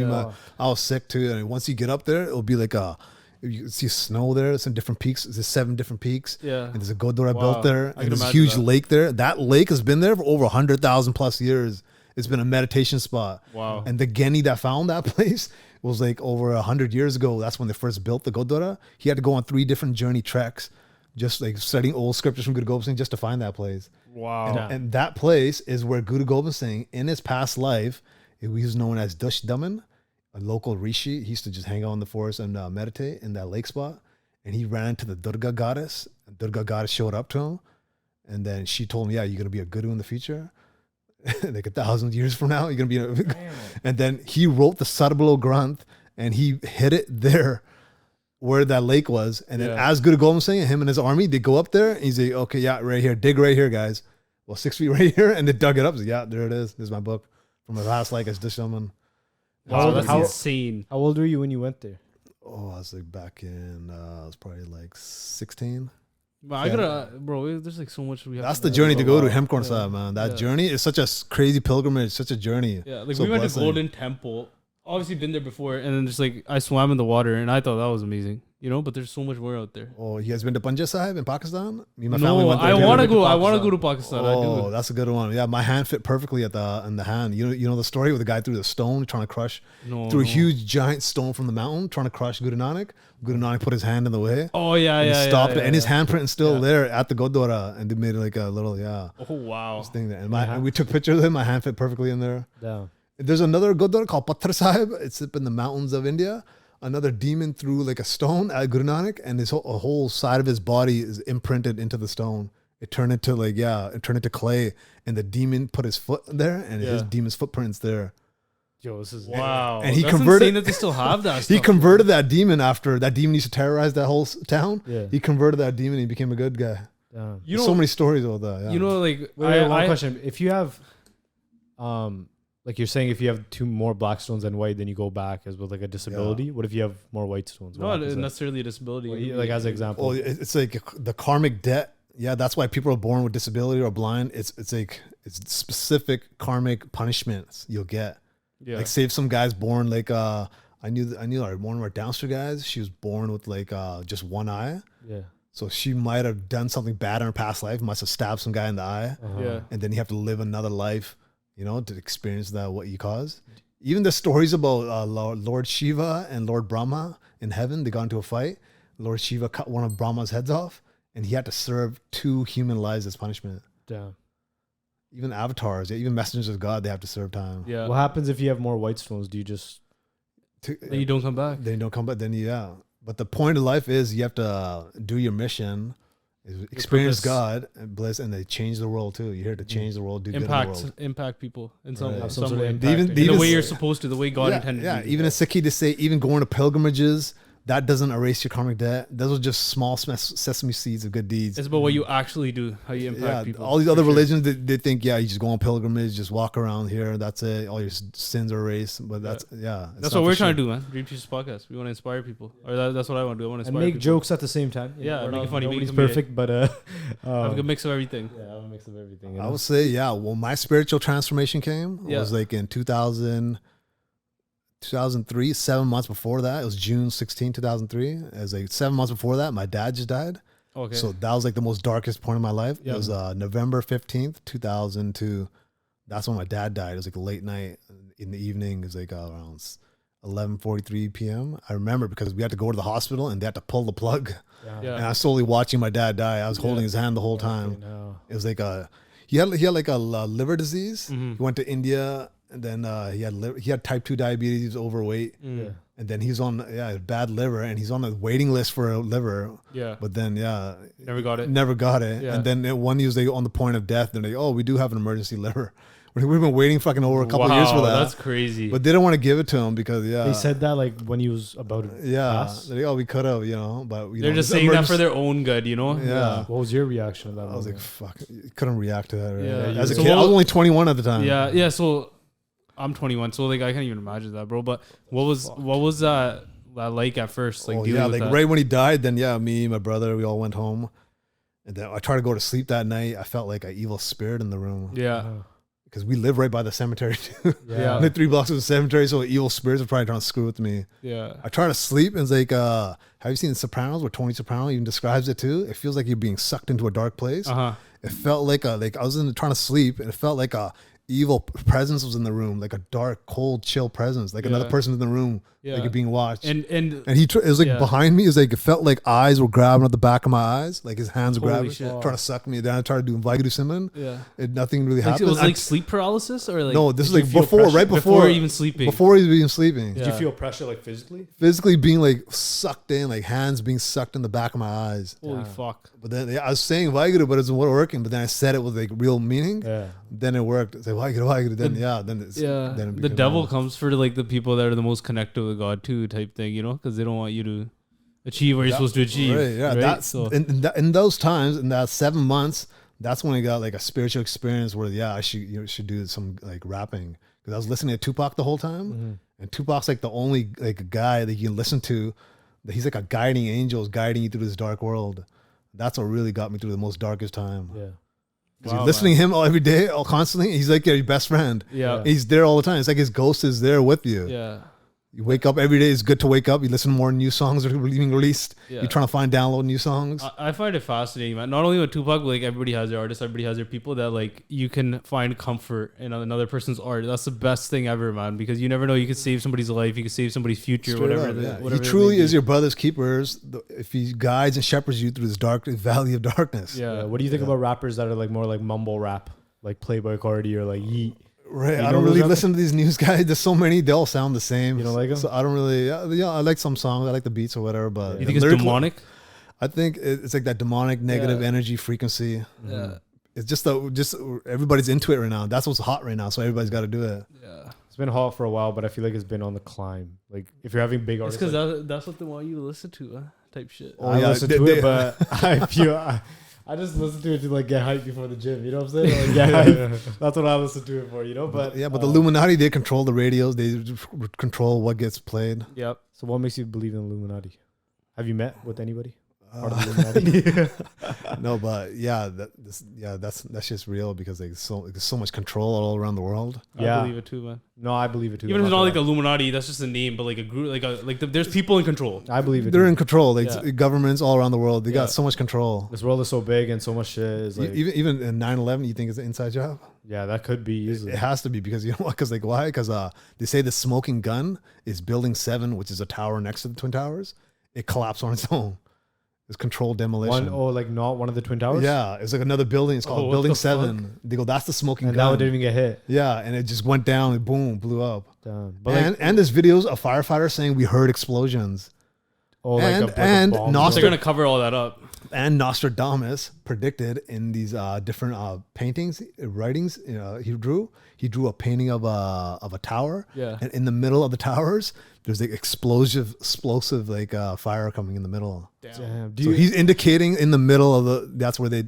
I was sick too. And once you get up there, it'll be like you see snow there. Some different peaks. There's 7 different peaks. Yeah. And there's a Gurdwara built there. And there's a huge lake there. That lake has been there for over 100,000 plus years. It's been a meditation spot. Wow. And the Giani that found that place was like over 100 years ago. That's when they first built the Gurdwara. He had to go on 3 different journey treks, just like studying old scriptures from Guru Gobind Singh just to find that place. Wow. And that place is where Guru Gobind Singh, in his past life, he was known as Dush Daman, a local rishi. He used to just hang out in the forest and meditate in that lake spot. And he ran into the Durga goddess. And Durga goddess showed up to him. And then she told him, yeah, you're going to be a guru in the future. Like 1,000 years from now, you're gonna be. And then he wrote the Sarabalo Granth, and he hid it there, where that lake was. And then, as Guru Gobind Singh, him and his army, they go up there, and he's like, "Okay, yeah, right here, dig right here, guys. Well, 6 feet right here," and they dug it up. So, yeah, there it is. This is my book from my past life as Dishman. Wow, that's insane. How old were you when you went there? I was like back in, I was probably like 16. But I gotta, bro. There's like so much we have. That's to the do. journey to go to Yeah. Hemkund Sahib, man. That journey is such a crazy pilgrimage, such a journey. Yeah, like So we went to blessing. Golden Temple. Obviously, been there before, and then just like I swam in the water, and I thought that was amazing. You know, but there's so much more out there. Oh, you guys been to Panja Sahib in Pakistan? Me and my family No, went there I together. want to Been to go. I want to Pakistan. go to Pakistan. I Oh, do. that's a good one. Yeah, my hand fit perfectly at in the hand. You know the story where the guy threw the stone trying to crush No, threw a no. huge giant stone from the mountain trying to crush Guru Nanak. Guru Nanak put his hand in the way. Oh yeah, And yeah. he stopped yeah, it, and his yeah. handprint is still Yeah. there at the Gurdwara, and they made like a little Oh wow. thing there. And we took pictures of him. My hand fit perfectly in there. Damn. There's another Gurdwara called Patka Sahib. It's up in the mountains of India. Another demon threw like a stone at Guru Nanak, and a whole side of his body is imprinted into the stone. It turned into clay, and the demon put his foot there, and his Yeah. demon's footprint's there. Yo, this is Wow. And he That's converted- insane that they still have that. He stuff. converted that demon after that demon used to terrorize that whole town. Yeah. He converted that demon, and he became a good guy. Damn. You There's know, so many stories about that. Yeah. you know, like Wait, one question. If you have, like you're saying, if you have two more black stones than white, then you go back as with like a disability. What if you have more white stones? What not happens then? necessarily a disability. Well, like as an example. Oh, it's like the karmic debt. Yeah, that's why people are born with disability or blind. It's specific karmic punishments you'll get. Yeah. Like say if some guy's born like I knew one of our downstairs guys. She was born with like just one eye. Yeah. So she might have done something bad in her past life. Must have stabbed some guy in the eye, Yeah. and then you have to live another life, to experience that what you caused. Even the stories about Lord Shiva and Lord Brahma in heaven, they got into a fight. Lord Shiva cut one of Brahma's heads off, and he had to serve 2 human lives as punishment. Damn. Even avatars, even messengers of God, they have to serve time. Yeah. What happens if you have more white stones? Do you just Then you don't come back. They don't come back. Then But the point of life is you have to do your mission, experience purpose. God and bliss, and they change the world too. You're here to change the world, do good in the world. Impact people in some, Right. some some sort of way. impact? Even- In the even- way you're supposed to, the way God Yeah, intended. yeah. you. Even a Sikhi to say, even going to pilgrimages, that doesn't erase your karmic debt. Those are just small sesame seeds of good deeds. It's about what you actually do, how you impact people. all these other For sure. religions, they think, you just go on pilgrimage, just walk around here, that's it. All your sins are erased. But that's That's what we're trying to do, man. DreamChaserz podcast. We want to inspire people, or that's what I want to do. I want to and inspire make people. jokes at the same time? Yeah, we're make it not- funny, make it Nobody's comedic. perfect, but Have a good mix of everything. yeah, have a mix of everything. I would say, well, my spiritual transformation came. It Yeah. was like in 2003, 7 months before that. It was June 16, 2003. It was like 7 months before that, my dad just died. Okay. So that was like the most darkest point of my life. Yeah. It was November 15th, 2002. That's when my dad died. It was like a late night in the evening. It was like around 11:43 p.m. I remember because we had to go to the hospital and they had to pull the plug. Yeah. And I was slowly watching my dad die. I was holding his hand the whole time. No. It was like he had like a liver disease. Mhm. He went to India, and then he had type 2 diabetes, he was overweight, Yeah. and then he's on bad liver, and he's on the waiting list for a liver. Yeah. But then Never got it. never got it. Yeah. And then one he was like on the point of death. They're like, oh, we do have an emergency liver. We've been waiting fucking over a couple of years for that. That's crazy. But they don't want to give it to him because They said that like when he was about to pass? They're like, oh, we could have, but They're just saying that for their own good, you know? Yeah. What was your reaction to that? I was like, moment? fuck, couldn't react to that. Right? Yeah, As a so kid, I was what- only 21 at the time. Yeah. So I'm 21, so like I can't even imagine that, bro. But what was that like at first? Like dealing with like that? right when he died, then me, my brother, we all went home, and then I tried to go to sleep that night. I felt like an evil spirit in the room Yeah. because we live right by the cemetery too. Yeah. Only 3 blocks of the cemetery, so evil spirits were probably trying to screw with me. Yeah. I try to sleep, and it's like, have you seen The Sopranos, where Tony Soprano even describes it too? It feels like you're being sucked into a dark place. Uh-huh. It felt like I was trying to sleep, and it felt like a evil presence was in the room, like a dark, cold, chill presence, like another Yeah. person in the room, Yeah. like you're being watched. And And it was like Yeah. behind me. It was like, it felt like eyes were grabbing at the back of my eyes, like his hands were Holy grabbing, shit. trying to suck me. Then I tried to do Waheguru Simran. yeah. Nothing really Like, happened. it was I- like sleep paralysis or like no, this is did you like feel before, pressure right before even sleeping. before he was even sleeping. Did Yeah. you feel pressure like physically? Physically being like sucked in, like hands being sucked in the back of my eyes. Holy Yeah. fuck. But then I was saying Waheguru, but it wasn't working. But then I said it with like real meaning. Yeah. Then it worked. It's like Waheguru. Then Yeah. then it The became devil normal. comes for like the people that are the most connected with God too, type thing, you know, because they don't want you to achieve what you're supposed to achieve. Right, yeah, right? that's So in those times, in that 7 months, that's when I got like a spiritual experience where I should do some like rapping, because I was listening to Tupac the whole time, Mm-hmm. and Tupac's like the only like guy that you can listen to that he's like a guiding angel, guiding you through this dark world. That's what really got me through the most darkest time. Yeah. Because you're listening to him every day, constantly. He's like your best friend. Yeah. He's there all the time. It's like his ghost is there with you. Yeah. You wake up every day. It's good to wake up. You listen to more new songs that are being released. Yeah. You're trying to download new songs. I find it fascinating, man. Not only with Tupac, but like everybody has their artists, everybody has their people that like you can find comfort in another person's art. That's the best thing ever, man, because you never know. You could save somebody's life, you could save somebody's future, Straight whatever. up, yeah. Whatever He truly it may is be. your brother's keepers if he guides and shepherds you through this dark valley of darkness. Yeah. What do you think about rappers that are like more like mumble rap, like Playboy Cardi or like Yeet? Right. You I know don't those really rappers? listen to these news guys. There's so many. They all sound the same. You don't like 'em? So I don't really. Yeah, I like some songs. I like the beats or whatever. But You think it's lyrical- demonic? I think it's like that demonic negative energy frequency. Yeah. It's just everybody's into it right now. That's what's hot right now. So everybody's got to do it. Yeah. It's been hot for a while, but I feel like it's been on the climb. Like if you're having big It's artists, because that's what they want you to listen to, type shit. Oh, I yeah, listen they- to they- it, but I feel I just listen to it to like get hyped before the gym. You know what I'm saying? Like, get hyped. That's what I listen to it for. You know, but Yeah, but the Illuminati, they control the radios. They control what gets played. Yep. So what makes you believe in Illuminati? Have you met with anybody? Part of the Illuminati? No, but yeah, that's just real because there's so much control all around the world. Yeah. I believe it too, man. No, I believe it too. Even if I'm it's not gonna like Illuminati, that's just a name, but like a group, there's people in control. lie. I believe it. They're Too. in control. Like Yeah. governments all around the world, they Yeah. got so much control. This world is so big and so much shit is like. Even in 9/11, you think it's an inside job? Yeah, that could be easily. It has to be because you know what? Because why? Because they say the smoking gun is Building 7, which is a tower next to the Twin Towers. It collapsed on its own. It's controlled demolition. Like not one of the Twin Towers. Yeah, it's like another building. It's called what Building the 7. They go, that's the smoking and gun. now it didn't even get hit. Yeah, and it just went down and boom, blew up. Damn. But And there's videos of firefighters saying we heard explosions. and So they're gonna cover all that up. And Nostradamus predicted in these different paintings, writings, he drew a painting of a tower. Yeah. And in the middle of the towers, there's like explosive fire coming in the middle. Damn. So he's indicating in the middle of that's where they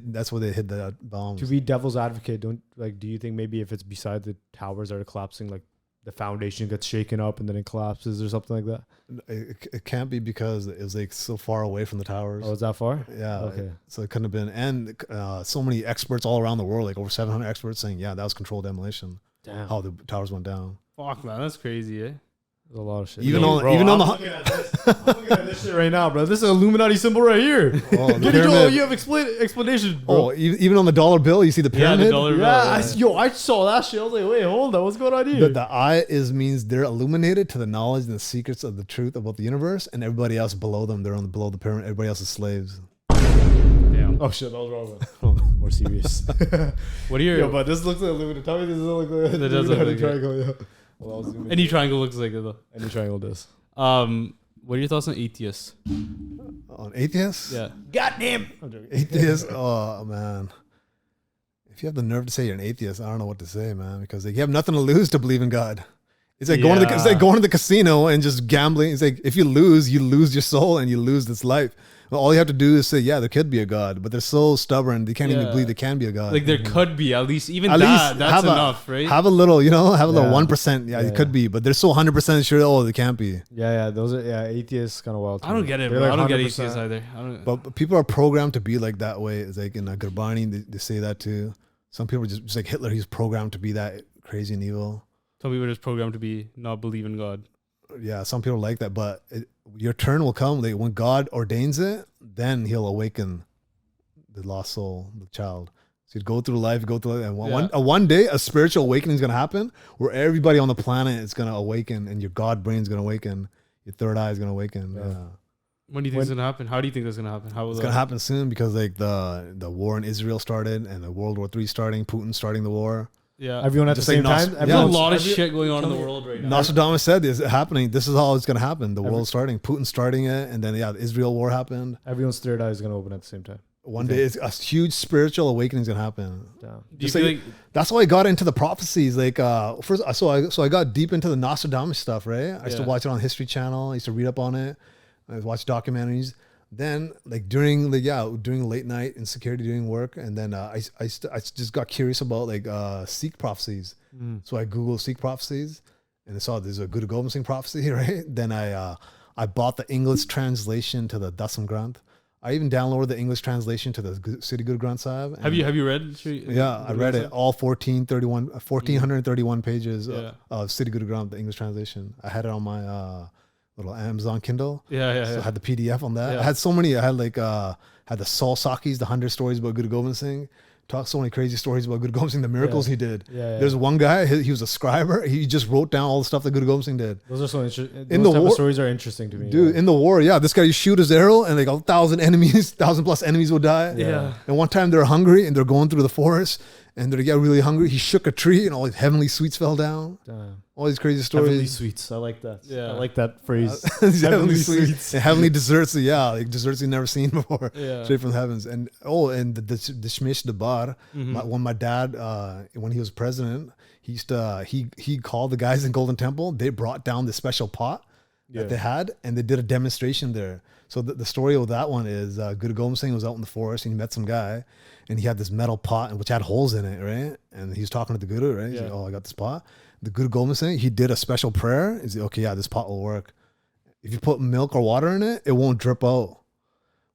hit the bombs. To be devil's advocate, do you think maybe if it's beside the towers that are collapsing, like the foundation gets shaken up and then it collapses or something like that? It can't be because it was like so far away from the towers. Oh, is that far? Yeah. Okay. So it couldn't have been. And so many experts all around the world, like over 700 experts saying, yeah, that was controlled demolition. Damn. How the towers went down. Fuck, man, that's crazy, eh? There's a lot of shit. Even on I'm the looking at this. I'm looking at this shit right now, bro. This is an Illuminati symbol right here. Oh, the Giani Johal, pyramid. you have explanation, bro. Oh, even on the dollar bill, you see the Yeah, pyramid. the dollar bill. Yeah, I saw that shit. I was like, wait, hold on, what's going on here? The eye means they're illuminated to the knowledge and the secrets of the truth about the universe, and everybody else below them, they're below the pyramid. Everybody else is slaves. Damn. Oh shit, that was wrong. One. More serious. What are your Yo, but this looks like Illuminati. Tell me this doesn't look like That does look Illuminati like it. triangle. Yeah. Well, I'll zoom in. any triangle looks like it though? Any triangle does. What are your thoughts on atheists? On atheists? Yeah. Goddamn. I'm joking. Atheists? Oh, man. If you have the nerve to say you're an atheist, I don't know what to say, man, because you have nothing to lose to believe in God. It's like going to the casino and just gambling. It's like if you lose your soul and you lose this life. Well, all you have to do is say, yeah, there could be a God, but they're so stubborn they can't even Yeah. believe there can be a God. Like there could be at least At that's have enough, right? Have a little, have a little Yeah. 1%. Yeah, Yeah, it could be, but they're so 100% sure. Oh, they can't be. Yeah, those are atheists kind of wild. to I don't me. get it, They're bro. like I don't get 100%. atheists either. I don't. But people are programmed to be like that way. It's like in Gurbani, they say that too. Some people are just like Hitler. He's programmed to be that crazy and evil. Some people are just programmed to be not believe in God. Yeah, some people like that, but your turn will come. Like when God ordains it, then He'll awaken the lost soul, the child. So you'd go through life, and one day a spiritual awakening is gonna happen, where everybody on the planet is gonna awaken, and your God brain is gonna awaken, your third eye is gonna awaken. Yeah. When do you think it's gonna happen? How do you think that's gonna happen? How It's gonna happen soon because like the war in Israel started, and the World War III starting, Putin starting the war. Yeah. Everyone at the Just like same Nos- time. yeah. There's a Everyone's- lot of shit going on in the world right now. Nostradamus said this is happening. This is how it's gonna happen. The world starting, Putin starting it, and then the Israel war happened. Everyone's third eye is gonna open at the same time. One day, it's a huge spiritual awakening is gonna happen. Damn. Do you Just feel like- That's why I got into the prophecies. Like first, so I got deep into the Nostradamus stuff. Right, I used to Yeah. watch it on History Channel. I used to read up on it. I watched documentaries. Then, like during late night insecurity doing work, and then I just got curious about like Sikh prophecies. So I Googled Sikh prophecies, and I saw there's a Guru Gobind Singh prophecy, right? Then I I bought the English translation to the Dasam Granth. I even downloaded the English translation to the Siddhi Guru Granth Sahib. Have you read? Yeah, I read it. All 1,431 pages Yeah. of Siddhi Guru Granth, the English translation. I had it on my little Amazon Kindle. Yeah. So I had the PDF on that. Yeah. I had so many. I had like had the Saul Sakis, the 100 stories about Guru Gobind Singh. Talked so many crazy stories about Guru Gobind Singh, the miracles he did. Yeah. There's one guy, he was a scriber. He just wrote down all the stuff that Guru Gobind Singh did. Those are so interesting. In Those the type war- of stories are interesting to me. Dude, in the war, this guy, you shoot his arrow and like 1,000 enemies, 1,000+ enemies will die. Yeah. And one time they're hungry and they're going through the forest and they get really hungry. He shook a tree and all these heavenly sweets fell down. Damn. All these crazy stories. Heavenly sweets. I like that. Yeah. I like that phrase. These heavenly sweets. sweets. And heavenly desserts. Yeah, like desserts you've never seen before. Yeah. Straight from the heavens. And and the Shmish Dabar, when my dad, when he was president, he used to, he called the guys in Golden Temple. They brought down this special pot that they had and they did a demonstration there. So the story of that one is Guru Gobind Singh was out in the forest and he met some guy and he had this metal pot which had holes in it, right? And he was talking to the Guru, right? He's like, oh, I got this pot. The Guru Gobind Singh, he did a special prayer. He's like, okay, yeah, this pot will work. If you put milk or water in it, it won't drip out.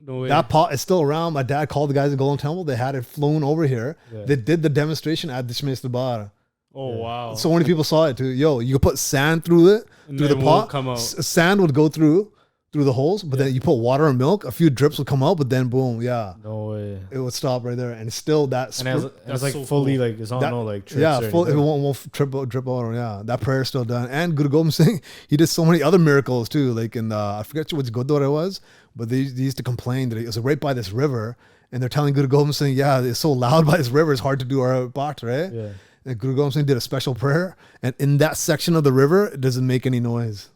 No way. That pot is still around. My dad called the guys at Golden Temple. They had it flown over here. Yeah. They did the demonstration at Dishmesh Dabar. Oh wow. So many people saw it too. Yo, you could put sand through it, And through then the it won't pot. come out. Sand would go through the holes, but then you put water or milk, a few drips would come out, but then boom, No way. it would stop right there. And it's still that. And it's That's like so fully cool. like it's not That- no like trips Yeah, or full, it anything. won't drip out. Yeah, that prayer is still done. And Guru Gobind Singh, he did so many other miracles too. Like in I forget which Gurdwara it was, but they used to complain that it was right by this river, and they're telling Guru Gobind Singh, yeah, it's so loud by this river, it's hard to do our part, right? Yeah. And Guru Gobind Singh did a special prayer, and in that section of the river, it doesn't make any noise.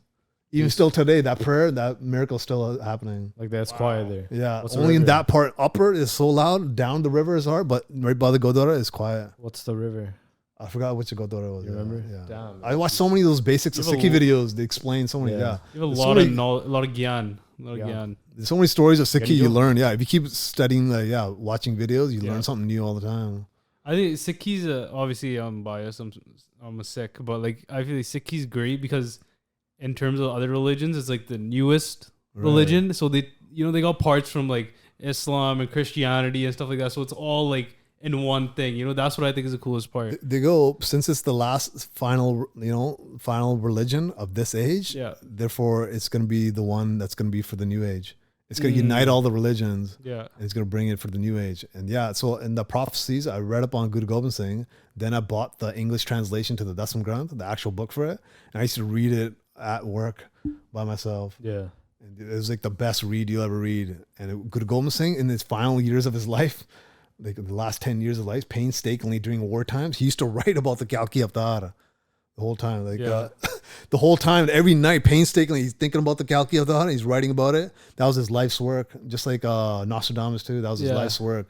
Even still today, that prayer, that miracle is still happening. Like that's quiet there. Yeah, What's the only in river? that part upper is so loud. Down the river is hard, but right by the Gurdwara is quiet. What's the river? I forgot which Gurdwara was. You remember? Yeah. Damn. I watched so many of those basics of You have a Sikhi lo- videos. They explain so many. Yeah. Yeah, You have a There's lot so of many- knowledge, a lot of gyan. Yeah. There's so many stories of Sikhi Giani you Johal. learn. Yeah, if you keep studying, watching videos, you Yeah. learn something new all the time. I think Sikhis, obviously I'm biased. I'm a Sikh, but like I feel like Sikhis great because in terms of other religions, it's like the newest religion. So they got parts from like Islam and Christianity and stuff like that. So it's all like in one thing. That's what I think is the coolest part. They go, since it's the last final religion of this age. Yeah. Therefore, it's going to be the one that's going to be for the new age. It's going to unite all the religions. Yeah. And it's going to bring it for the new age. And so in the prophecies, I read up on Guru Gobind Singh. Then I bought the English translation to the Dasam Granth, the actual book for it. And I used to read it at work by myself. Yeah. And it was like the best read you'll ever read. And Guru Gobind Singh, in his final years of his life, like the last 10 years of life, painstakingly during war times, he used to write about the Kalki Avtar the whole time. The whole time, every night, painstakingly, he's thinking about the Kalki Avtar. He's writing about it. That was his life's work. Just like Nostradamus too. That was his life's work.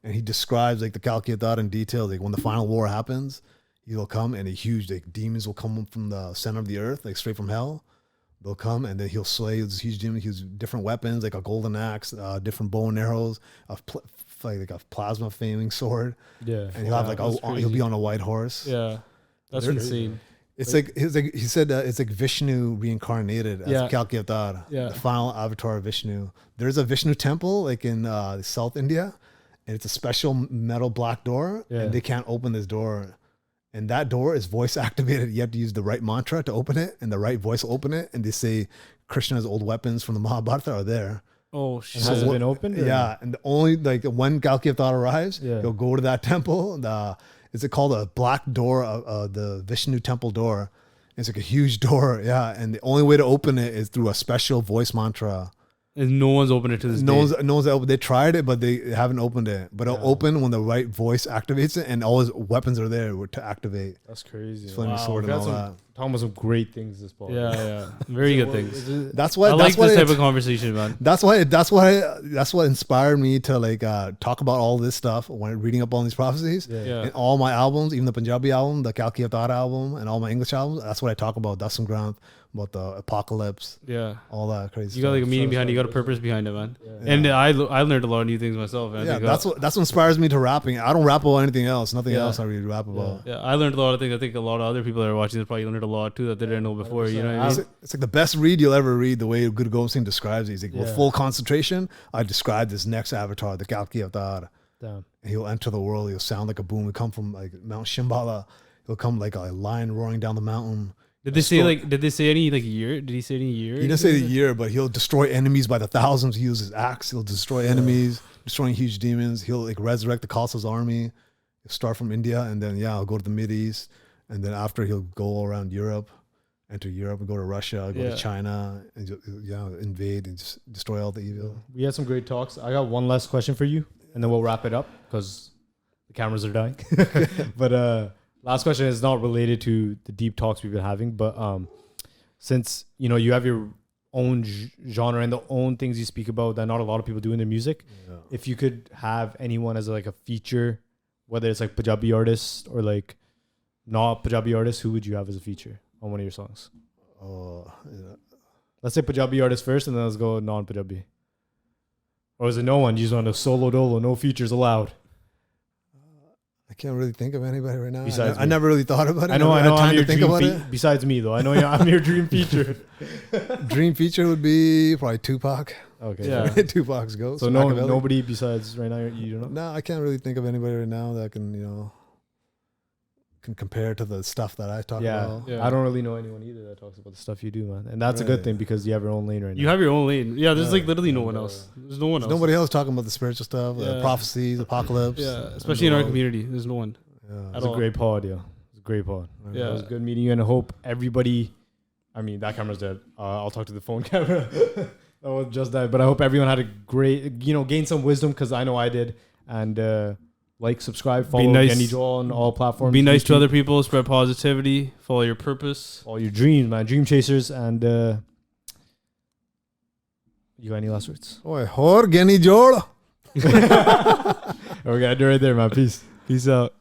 And he describes like the Kalki Avtar in detail. Like when the final war happens, he'll come and like demons will come from the center of the earth, like straight from hell. They'll come and then he'll slay these huge demons. He'll use different weapons, like a golden axe, different bow and arrows, like a plasma flaming sword. Yeah. And he'll have he'll be on a white horse. Yeah. That's There- insane. It's like he said it's like Vishnu reincarnated as Yeah. Kalki Avtar, Yeah. the final avatar of Vishnu. There's a Vishnu temple like in South India, and it's a special metal black door, Yeah. and they can't open this door. And that door is voice activated. You have to use the right mantra to open it, and the right voice will open it. And they say Krishna's old weapons from the Mahabharata are there. Oh shit. Has it been opened? or- Yeah, and the only when Kalki Avtar arrives, Yeah. you'll go to that temple. Is it called a black door? The Vishnu temple door. It's like a huge door. Yeah, and the only way to open it is through a special voice mantra. And no one's opened it to this No day. one's opened. They tried it, but they haven't opened it. But it'll open when the right voice activates it, and all his weapons are there to activate. That's crazy. Flaming Wow, sword and That's all some, that. talking about some great things this ball. Yeah. Very good things. That's why. I like that's why this type it's- of conversation, man. That's what inspired me to talk about all this stuff when reading up on these prophecies. Yeah. And all my albums, even the Punjabi album, the Kalki Avtar album, and all my English albums, that's what I talk about. Dasam Granth, about the apocalypse, Yeah. all that crazy You got stuff. like a meaning behind it. You got a purpose behind it, man. And I learned a lot of new things myself, man. Yeah, Like, that's what inspires me to rapping. I don't rap about anything else. Nothing Yeah. else I really rap about. Yeah, I learned a lot of things. I think a lot of other people that are watching this probably learned a lot too that they didn't know before. You know what I mean? It's like the best read you'll ever read. The way Guru Gobind Singh describes it, he's like, with Yeah. full concentration, I describe this next avatar, the Kalki Avatar. Damn. And he'll enter the world. He'll sound like a boom. He'll come from like Mount Shimla. He'll come like a lion roaring down the mountain. Did they say like? Did they say any like year? Did he say any year? He didn't say the year, but he'll destroy enemies by the thousands. He uses axe. He'll destroy enemies, destroying huge demons. He'll like resurrect the Khalsa's army. He'll start from India, and then he'll go to the Mid East, and then after he'll go around Europe, enter Europe, and go to Russia, go to China, and invade and just destroy all the evil. We had some great talks. I got one last question for you, and then we'll wrap it up because the cameras are dying. But last question is not related to the deep talks we've been having, but since you have your own genre and the own things you speak about that not a lot of people do in their music, if you could have anyone as like a feature, whether it's like Punjabi artists or like not Punjabi artists, who would you have as a feature on one of your songs? Let's say Punjabi artist first, and then let's go non-Punjabi. Or is it no one? You just want a solo dolo, no features allowed? I can't really think of anybody right now. Besides I me. never really thought about it. I know. Never had I'm time your to think dream about it. besides me, though. I know I'm your dream feature. Dream feature would be probably Tupac. Okay. Yeah. Tupac's Ghost. So Machiavelli. nobody besides right now. You don't know. No, I can't really think of anybody right now that can can compare to the stuff that I talk about. Yeah. I don't really know anyone either that talks about the stuff you do, man. And that's a good thing because you have your own lane right now. You have your own lane. Yeah, there's like literally no one else. There's no one else. Nobody else talking about the spiritual stuff, Yeah. prophecies, apocalypse. Yeah, especially in our community. There's no one. Yeah. It was a great pod, yeah. It was a great pod. Yeah. It was good meeting you, and I hope everybody. I mean, that camera's dead. I'll talk to the phone camera. That was just that, but I hope everyone had a great, gained some wisdom because I know I did. And like, subscribe, follow Giani Johal on all platforms. Be nice to YouTube, other people. Spread positivity. Follow your purpose. all your dreams, man. DreamChaserz, and you got any last words? Oi, Giani Johal. We gotta do it right there, man. Peace out.